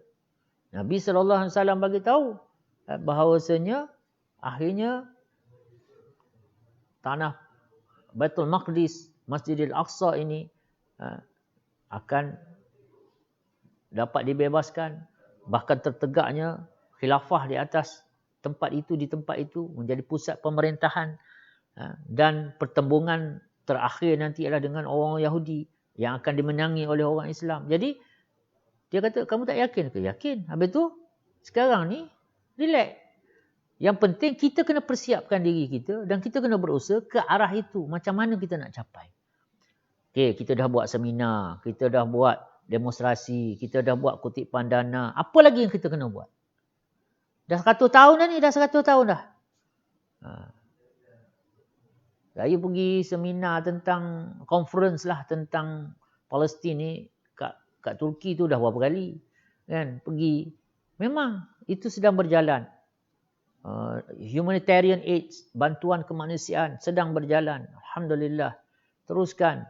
Nabi SAW bagi tahu bahawasanya akhirnya tanah Baitul Maqdis, Masjidil Aqsa ini akan dapat dibebaskan. Bahkan tertegaknya khilafah di atas tempat itu, di tempat itu menjadi pusat pemerintahan. Dan pertembungan terakhir nanti adalah dengan orang Yahudi yang akan dimenangi oleh orang Islam. Jadi dia kata, kamu tak yakin ke? Yakin. Habis tu sekarang ni relax. Yang penting kita kena persiapkan diri kita dan kita kena berusaha ke arah itu. Macam mana kita nak capai. Okay, kita dah buat seminar, kita dah buat demonstrasi, kita dah buat kutipan dana. Apa lagi yang kita kena buat? Dah 100 tahun dah ni, dah 100 tahun dah. Saya pergi seminar tentang conference lah tentang Palestin ni kat Turki tu dah berapa kali kan pergi. Memang itu sedang berjalan. Humanitarian aid, bantuan kemanusiaan sedang berjalan. Alhamdulillah. Teruskan.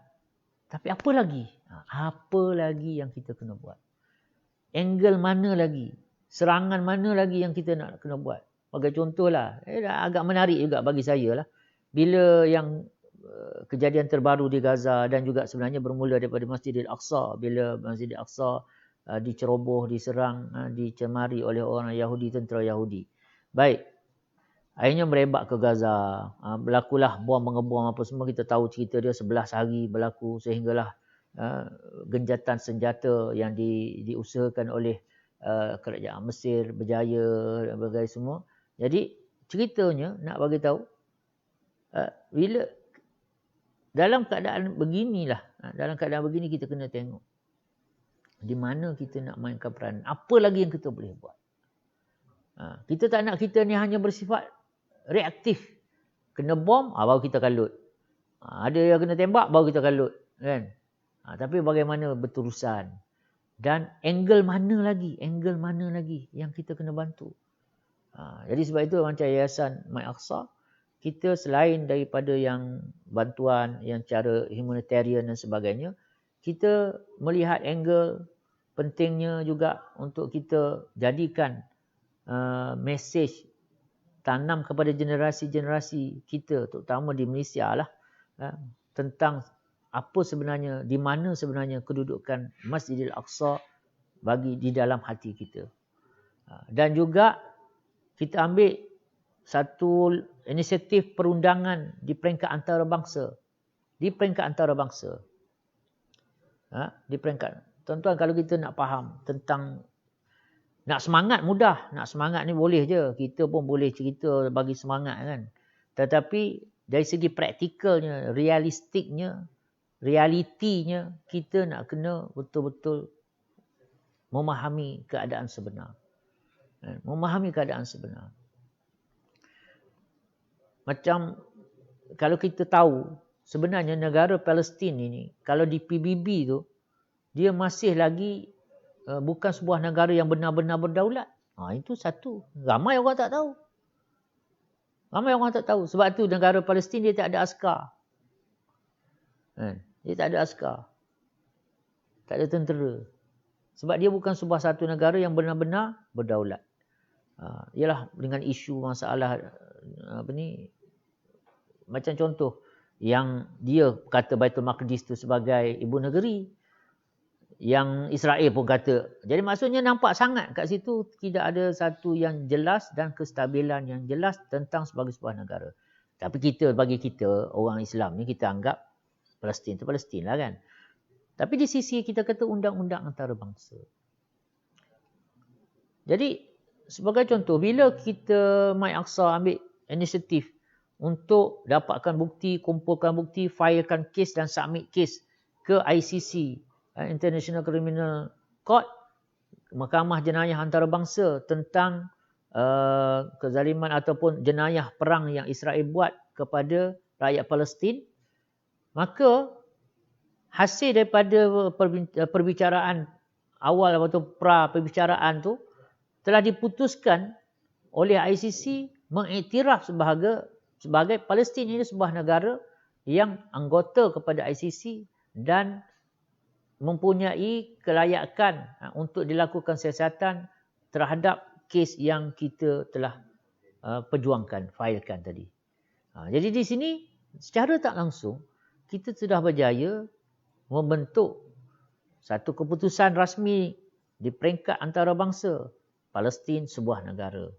Tapi apa lagi? Apa lagi yang kita kena buat? Angle mana lagi? Serangan mana lagi yang kita nak kena buat? Bagi contohlah, agak menarik juga bagi saya lah. Bila yang kejadian terbaru di Gaza dan juga sebenarnya bermula daripada Masjidil Aqsa. Bila Masjidil Aqsa diceroboh, diserang, dicemari oleh orang Yahudi, tentera Yahudi. Baik. Akhirnya merebak ke Gaza. Berlakulah bom mengebom apa semua. Kita tahu cerita dia 11 hari berlaku sehinggalah genjatan senjata yang diusahakan oleh kerajaan Mesir berjaya dan berbagai semua. Jadi ceritanya nak bagi tahu bila dalam keadaan beginilah, dalam keadaan begini kita kena tengok di mana kita nak mainkan peranan. Apa lagi yang kita boleh buat? Kita tak nak kita ni hanya bersifat reaktif. Kena bom, baru kita kalut. Ada yang kena tembak, baru kita kalut. Kan? Tapi bagaimana berterusan? Dan angle mana lagi yang kita kena bantu? Jadi sebab itu macam Yayasan My Aqsa, kita selain daripada yang bantuan, yang cara humanitarian dan sebagainya, kita melihat angle pentingnya juga untuk kita jadikan mesej tanam kepada generasi-generasi kita, terutama di Malaysia lah, tentang apa sebenarnya, di mana sebenarnya kedudukan Masjidil Aqsa di dalam hati kita. Dan juga kita ambil satu inisiatif perundangan di peringkat antarabangsa. Di peringkat antarabangsa. Di peringkat. Tuan-tuan, kalau kita nak faham tentang, nak semangat mudah. Nak semangat ni boleh je. Kita pun boleh cerita bagi semangat kan. Tetapi dari segi praktikalnya, realitinya, kita nak kena betul-betul memahami keadaan sebenar. Memahami keadaan sebenar. Macam kalau kita tahu sebenarnya negara Palestin ini, kalau di PBB tu, dia masih lagi bukan sebuah negara yang benar-benar berdaulat. Itu satu. Ramai orang tak tahu. Ramai orang tak tahu. Sebab tu negara Palestin dia tak ada askar. Dia tak ada askar. Tak ada tentera. Sebab dia bukan sebuah satu negara yang benar-benar berdaulat. Ialah dengan isu masalah macam contoh yang dia kata Baitul Maqdis tu sebagai ibu negeri, yang Israel pun kata. Jadi maksudnya nampak sangat kat situ tidak ada satu yang jelas dan kestabilan yang jelas tentang sebagai sebuah negara. Tapi bagi kita orang Islam ni, kita anggap Palestin tu Palestin lah kan. Tapi di sisi kita kata undang-undang antarabangsa. Jadi sebagai contoh, bila kita My Aqsa ambil inisiatif untuk dapatkan bukti, kumpulkan bukti, filekan kes dan submit kes ke ICC, International Criminal Court, Mahkamah Jenayah Antarabangsa tentang kezaliman ataupun jenayah perang yang Israel buat kepada rakyat Palestin, maka hasil daripada perbicaraan awal atau perbicaraan tu telah diputuskan oleh ICC mengiktiraf sebagai Palestin ini sebuah negara yang anggota kepada ICC dan mempunyai kelayakan untuk dilakukan siasatan terhadap kes yang kita telah perjuangkan, failkan tadi. Jadi di sini secara tak langsung kita sudah berjaya membentuk satu keputusan rasmi di peringkat antarabangsa, Palestin sebuah negara,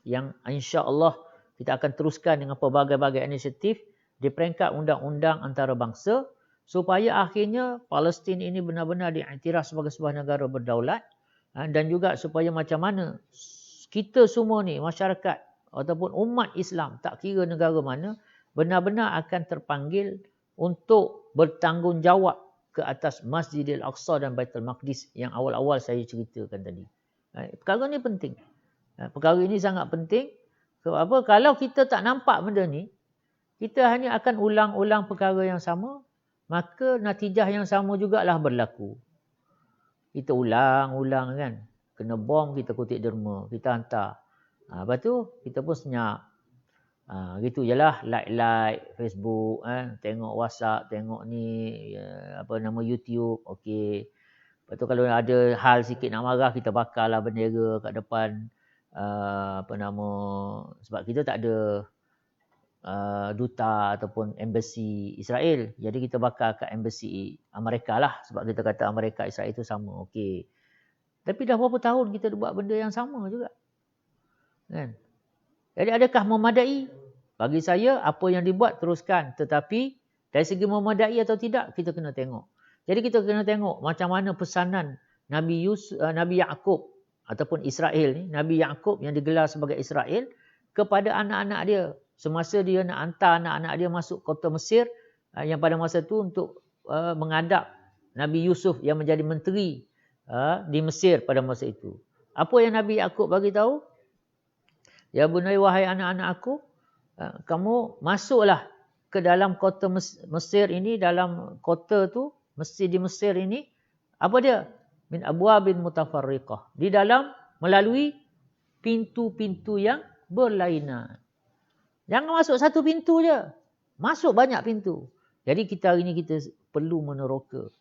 yang insya-Allah kita akan teruskan dengan pelbagai-bagai inisiatif di peringkat undang-undang antarabangsa supaya akhirnya Palestin ini benar-benar diiktiraf sebagai sebuah negara berdaulat, dan juga supaya macam mana kita semua ni, masyarakat ataupun umat Islam, tak kira negara mana, benar-benar akan terpanggil untuk bertanggungjawab ke atas Masjidil Aqsa dan Baitul Maqdis yang awal-awal saya ceritakan tadi. Perkara ni penting. Perkara ini sangat penting. Sebab apa? Kalau kita tak nampak benda ni, kita hanya akan ulang-ulang perkara yang sama, maka natijah yang sama jugalah berlaku. Kita ulang-ulang kan. Kena bom, kita kutip derma, kita hantar. Lepas tu, kita pun senyap. Gitu je lah, like Facebook, tengok WhatsApp, tengok ni, YouTube, okey. Lepas tu kalau ada hal sikit nak marah, kita bakarlah bendera kat depan, sebab kita tak ada duta ataupun embassy Israel. Jadi kita bakar kat embassy Amerika lah, sebab kita kata Amerika Israel itu sama, okey. Tapi dah berapa tahun kita buat benda yang sama juga. Kan? Jadi adakah memadai? Bagi saya, apa yang dibuat teruskan. Tetapi dari segi memadai atau tidak, kita kena tengok. Jadi kita kena tengok macam mana pesanan Nabi Yaqub ataupun Israel ni, Nabi Yaqub yang digelar sebagai Israel, kepada anak-anak dia. Semasa dia nak hantar anak-anak dia masuk kota Mesir, yang pada masa tu untuk menghadap Nabi Yusuf yang menjadi menteri di Mesir pada masa itu. Apa yang Nabi Yaqub bagi tahu? Ya bunai, wahai anak-anak aku, kamu masuklah ke dalam kota Mesir ini, dalam kota tu, masjid di Mesir ini, apa dia? Min abwabin mutafarriqah. Di dalam melalui pintu-pintu yang berlainan. Jangan masuk satu pintu je. Masuk banyak pintu. Jadi kita hari ini kita perlu meneroka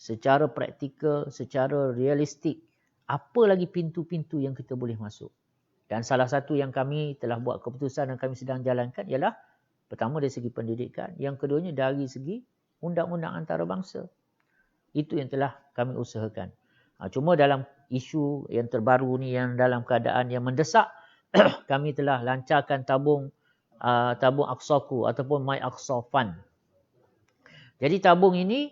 secara praktikal, secara realistik, apa lagi pintu-pintu yang kita boleh masuk. Dan salah satu yang kami telah buat keputusan dan kami sedang jalankan ialah pertama dari segi pendidikan, yang keduanya dari segi undang-undang antarabangsa. Itu yang telah kami usahakan. Cuma dalam isu yang terbaru ni, yang dalam keadaan yang mendesak, kami telah lancarkan tabung Aqsaku ataupun My Aqsa Fund. Jadi tabung ini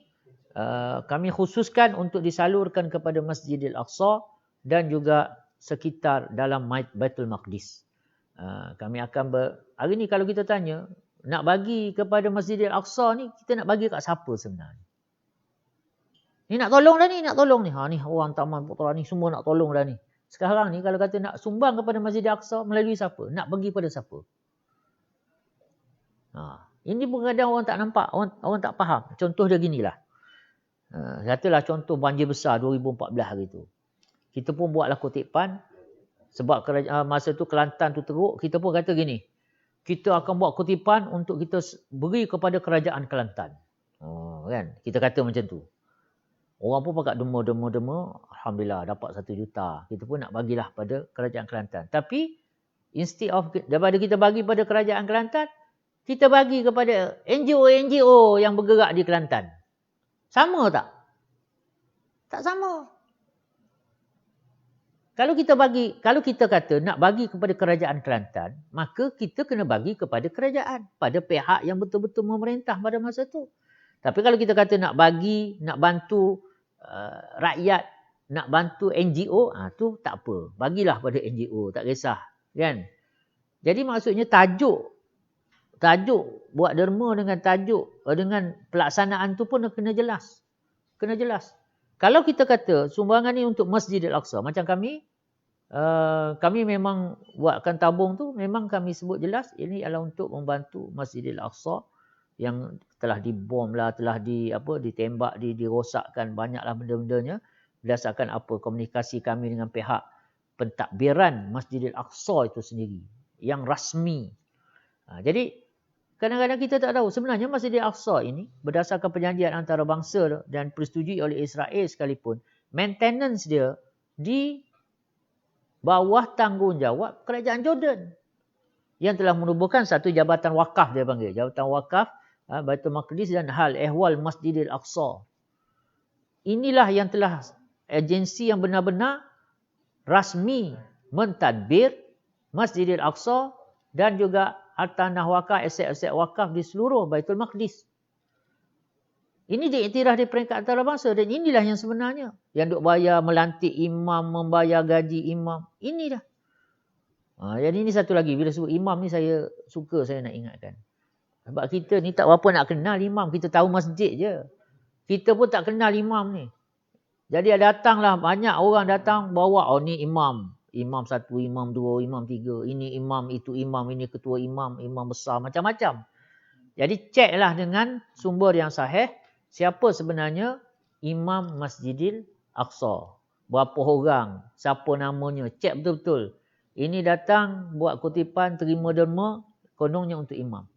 kami khususkan untuk disalurkan kepada Masjidil Aqsa dan juga sekitar dalam Baitul Maqdis. Kami akan hari ni kalau kita tanya, nak bagi kepada Masjidil Aqsa ni, kita nak bagi kat siapa sebenarnya? Ni nak tolong dah ni, nak tolong ni. Ni orang Taman Putra ni semua nak tolong dah ni. Sekarang ni kalau kata nak sumbang kepada Masjidil Aqsa, melalui siapa? Nak bagi pada siapa? Ini pun kadang orang tak nampak, orang tak faham. Contoh dia ginilah. Katalah contoh banjir besar 2014 hari tu. Kita pun buatlah kutipan. Sebab masa tu Kelantan tu teruk, kita pun kata gini. Kita akan buat kutipan untuk kita beri kepada kerajaan Kelantan. Kan? Kita kata macam tu. Orang pun pakat demo. Alhamdulillah dapat 1 juta. Kita pun nak bagilah pada kerajaan Kelantan. Tapi instead of daripada kita bagi pada kerajaan Kelantan, kita bagi kepada NGO yang bergerak di Kelantan. Sama tak? Tak sama. Kalau kita kata nak bagi kepada kerajaan Kelantan, maka kita kena bagi kepada kerajaan, pada pihak yang betul-betul memerintah pada masa tu. Tapi kalau kita kata nak bagi, nak bantu rakyat, nak bantu NGO, tu tak apa. Bagilah pada NGO, tak kisah. Kan? Jadi maksudnya tajuk buat derma dengan tajuk, dengan pelaksanaan tu pun kena jelas. Kena jelas. Kalau kita kata sumbangan ni untuk Masjidil Aqsa, macam kami memang buatkan tabung tu, memang kami sebut jelas ini adalah untuk membantu Masjidil Aqsa yang telah dibom lah, telah ditembak, dirosakkan, banyaklah benda-bendanya berdasarkan apa komunikasi kami dengan pihak pentadbiran Masjidil Aqsa itu sendiri yang rasmi. Jadi kadang-kadang kita tak tahu sebenarnya Masjidil Aqsa ini berdasarkan perjanjian antarabangsa dan persetujui oleh Israel sekalipun, maintenance dia di bawah tanggungjawab kerajaan Jordan yang telah menubuhkan satu jabatan wakaf, dia panggil jabatan wakaf Baitul Maqdis dan hal ehwal Masjidil Aqsa. Inilah yang telah agensi yang benar-benar rasmi mentadbir Masjidil Aqsa dan juga hartanah wakaf, aset-aset wakaf di seluruh Baitul Maqdis. Ini diiktiraf di peringkat antarabangsa dan inilah yang sebenarnya. Yang duk bayar, melantik imam, membayar gaji imam. Ini dah. Jadi ini satu lagi. Bila sebut imam ni saya nak ingatkan. Sebab kita ni tak berapa nak kenal imam. Kita tahu masjid je. Kita pun tak kenal imam ni. Jadi datanglah banyak orang datang bawa, oh ni imam. Imam 1, imam 2, imam 3. Ini imam, itu imam, ini ketua imam, imam besar, macam-macam. Jadi ceklah dengan sumber yang sahih. Siapa sebenarnya imam Masjidil Aqsa? Berapa orang? Siapa namanya? Cek betul-betul. Ini datang buat kutipan terima derma kononnya untuk imam.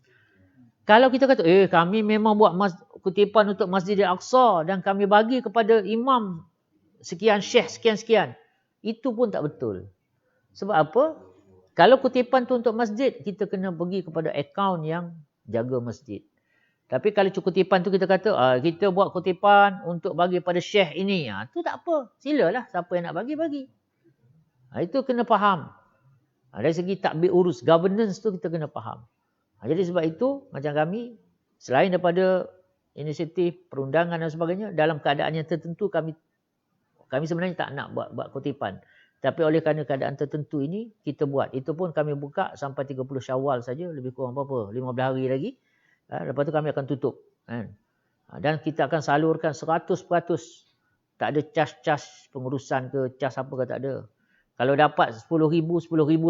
Kalau kita kata, kami memang buat kutipan untuk Masjidil Aqsa dan kami bagi kepada imam sekian syekh sekian-sekian. Itu pun tak betul. Sebab apa? Kalau kutipan tu untuk masjid, kita kena pergi kepada akaun yang jaga masjid. Tapi kalau kutipan tu kita kata, kita buat kutipan untuk bagi pada syekh ini. Tu tak apa. Silalah siapa yang nak bagi. Itu kena faham. Dari segi takbir urus, governance tu kita kena faham. Jadi sebab itu, macam kami, selain daripada inisiatif, perundangan dan sebagainya, dalam keadaan yang tertentu kami sebenarnya tak nak buat kutipan. Tapi oleh kerana keadaan tertentu ini, kita buat. Itu pun kami buka sampai 30 Syawal saja, lebih kurang berapa? 15 hari lagi. Lepas tu kami akan tutup. Dan kita akan salurkan 100%. Tak ada cas-cas pengurusan ke, cas apa ke, tak ada. Kalau dapat 10,000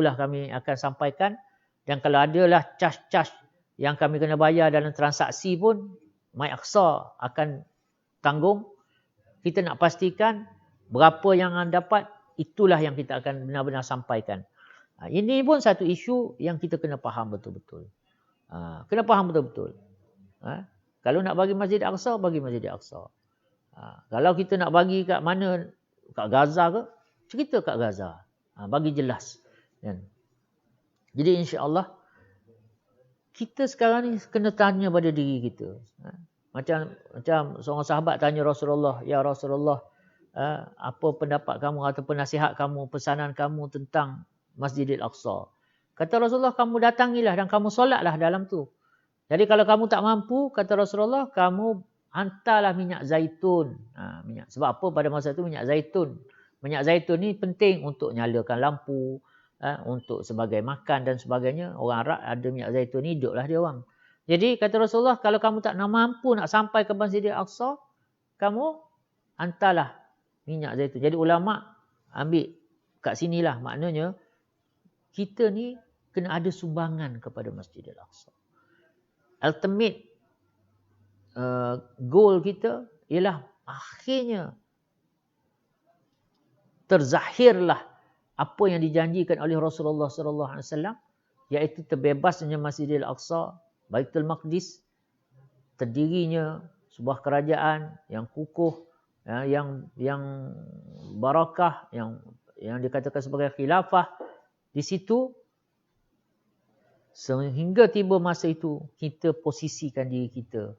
lah kami akan sampaikan. Dan kalau adalah cas-cas yang kami kena bayar dalam transaksi pun, My Aqsa akan tanggung. Kita nak pastikan berapa yang dapat, itulah yang kita akan benar-benar sampaikan. Ini pun satu isu yang kita kena faham betul-betul. Kena faham betul-betul. Kalau nak bagi Masjid Aqsa, bagi Masjid Aqsa. Kalau kita nak bagi kat mana, kat Gaza ke, cerita kat Gaza. Bagi jelas. Jadi insya-Allah kita sekarang ni kena tanya pada diri kita. Macam seorang sahabat tanya Rasulullah, "Ya Rasulullah, apa pendapat kamu ataupun nasihat kamu, pesanan kamu tentang Masjidil Aqsa?" Kata Rasulullah, "Kamu datangilah dan kamu solatlah dalam tu." Jadi kalau kamu tak mampu, kata Rasulullah, kamu hantarlah minyak zaitun. Minyak. Sebab apa pada masa itu minyak zaitun? Minyak zaitun ni penting untuk nyalakan lampu, untuk sebagai makan dan sebagainya. Orang Arab ada minyak zaitun ni, hiduplah dia orang. Jadi kata Rasulullah, kalau kamu tak mampu nak sampai ke Masjidil Aqsa, kamu hantarlah minyak zaitun. Jadi ulama' ambil kat sinilah, maknanya kita ni kena ada sumbangan kepada Masjidil Aqsa. Ultimate goal kita ialah akhirnya terzahirlah apa yang dijanjikan oleh Rasulullah sallallahu alaihi wasallam, iaitu terbebasnya Masjidil Aqsa, Baitul Maqdis, terdirinya sebuah kerajaan yang kukuh, yang barakah, yang dikatakan sebagai khilafah. Di situ sehingga tiba masa itu kita posisikan diri kita.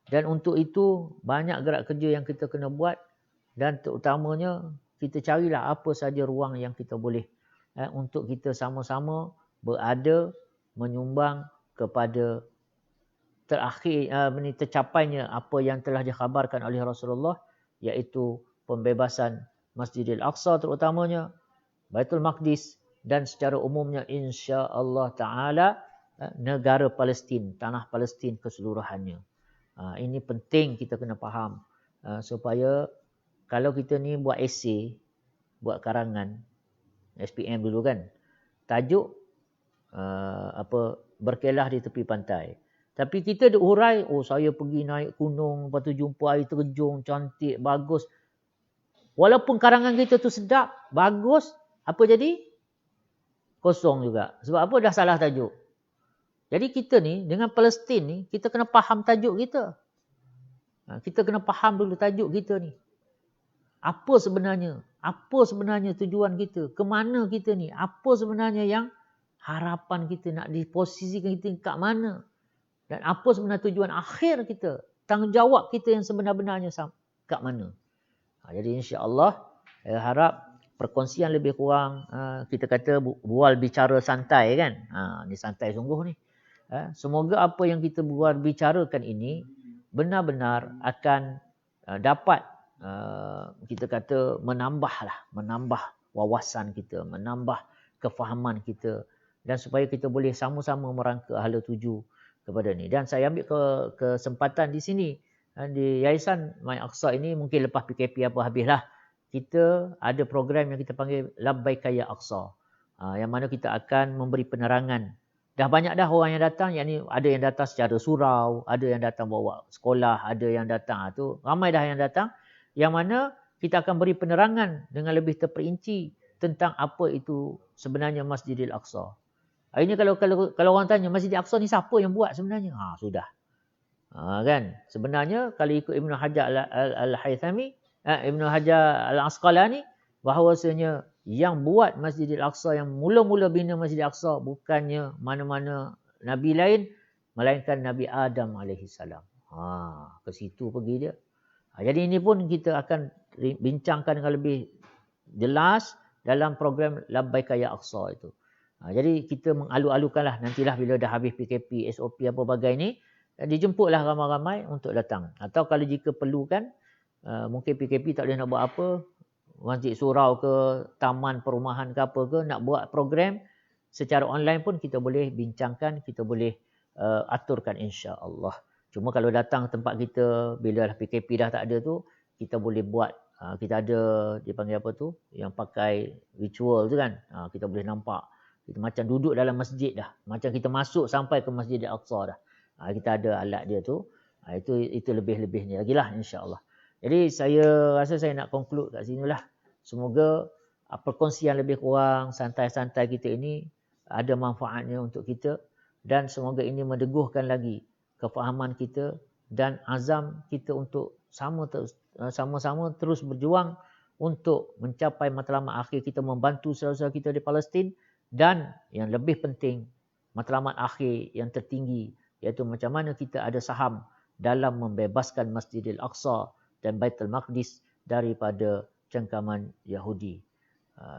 Dan untuk itu banyak gerak kerja yang kita kena buat, dan terutamanya kita carilah apa saja ruang yang kita boleh untuk kita sama-sama berada menyumbang kepada tercapainya apa yang telah dikhabarkan oleh Rasulullah, iaitu pembebasan Masjidil Aqsa terutamanya, Baitul Maqdis, dan secara umumnya insya-Allah taala negara Palestin, tanah Palestin keseluruhannya. Ini penting kita kena faham supaya kalau kita ni buat esei, buat karangan, SPM dulu kan, tajuk berkelah di tepi pantai. Tapi kita ada urai, saya pergi naik gunung, lepas tu jumpa air terjun, cantik, bagus. Walaupun karangan kita tu sedap, bagus, apa jadi? Kosong juga. Sebab apa? Dah salah tajuk. Jadi kita ni, dengan Palestin ni, kita kena faham tajuk kita. Kita kena faham dulu tajuk kita ni. Apa sebenarnya? Apa sebenarnya tujuan kita? Kemana kita ni? Apa sebenarnya yang harapan kita nak diposisikan kita kat mana? Dan apa sebenarnya tujuan akhir kita? Tanggungjawab kita yang sebenar-benarnya kat mana? Jadi insya-Allah saya harap perkongsian lebih kurang kita kata bual bicara santai kan. Ni santai sungguh ni. Semoga apa yang kita bual bicarakan ini benar-benar akan dapat kita kata menambah wawasan kita, menambah kefahaman kita, dan supaya kita boleh sama-sama merangka hala tuju kepada ni. Dan saya ambil kesempatan di sini, di Yayasan My Aqsa ini, mungkin lepas PKP apa habislah, kita ada program yang kita panggil Labbaika Ya Aqsa, yang mana kita akan memberi penerangan. Dah banyak dah orang yang datang, yang ni ada yang datang secara surau, ada yang datang bawa sekolah, ada yang datang tu ramai dah yang datang, yang mana kita akan beri penerangan dengan lebih terperinci tentang apa itu sebenarnya Masjidil Aqsa. Hari ni kalau orang tanya Masjidil Aqsa ni siapa yang buat sebenarnya? Sudah. Kan? Sebenarnya kalau ikut Ibnu Hajar Al-Haythami, Ibnu Hajar Al-Asqalani, bahawasanya yang buat Masjidil Aqsa, yang mula-mula bina Masjidil Aqsa bukannya mana-mana Nabi lain, melainkan Nabi Adam AS. Ke situ pergi dia. Jadi ini pun kita akan bincangkan dengan lebih jelas dalam program Labbaika Ya Aqsa itu. Jadi kita mengalu-alukanlah, nantilah bila dah habis PKP, SOP apa bagai ni, dijemputlah ramai-ramai untuk datang. Atau kalau jika perlukan, mungkin PKP tak boleh nak buat apa, masjid surau ke, taman perumahan ke apa ke, nak buat program secara online pun kita boleh bincangkan, kita boleh aturkan insya-Allah. Cuma kalau datang tempat kita, bila dah PKP dah tak ada tu, kita boleh buat, kita ada, dipanggil apa tu, yang pakai virtual tu kan, kita boleh nampak. Kita macam duduk dalam masjid dah. Macam kita masuk sampai ke Masjidil Aqsa dah. Kita ada alat dia tu. Itu lebih-lebihnya lagi lah insya-Allah. Jadi saya rasa saya nak conclude kat sini lah. Semoga perkongsian lebih kurang santai-santai kita ini ada manfaatnya untuk kita. Dan semoga ini mendeguhkan lagi kefahaman kita dan azam kita untuk sama-sama terus berjuang untuk mencapai matlamat akhir kita, membantu saudara-saudara kita di Palestin. Dan yang lebih penting, matlamat akhir yang tertinggi, iaitu macam mana kita ada saham dalam membebaskan Masjidil Aqsa dan Baitul Maqdis daripada cengkaman Yahudi.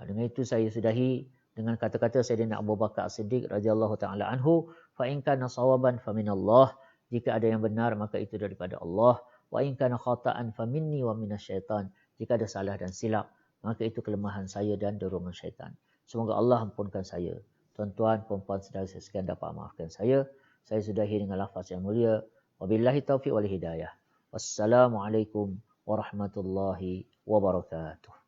Dengan itu saya sudahi dengan kata-kata Sayyidina Abu Bakar As-Siddiq radhiyallahu taala anhu, fa in kana sawaban fa minallah, jika ada yang benar maka itu daripada Allah, wa in kana khata'an fa minni wa minasyaitan, jika ada salah dan silap maka itu kelemahan saya dan dorongan syaitan. Semoga Allah ampunkan saya. Tuan-tuan, puan-puan, saudara sekalian dapat maafkan saya. Saya sudahi dengan lafaz yang mulia. Wabillahi taufiq wal hidayah. Wassalamualaikum warahmatullahi wabarakatuh.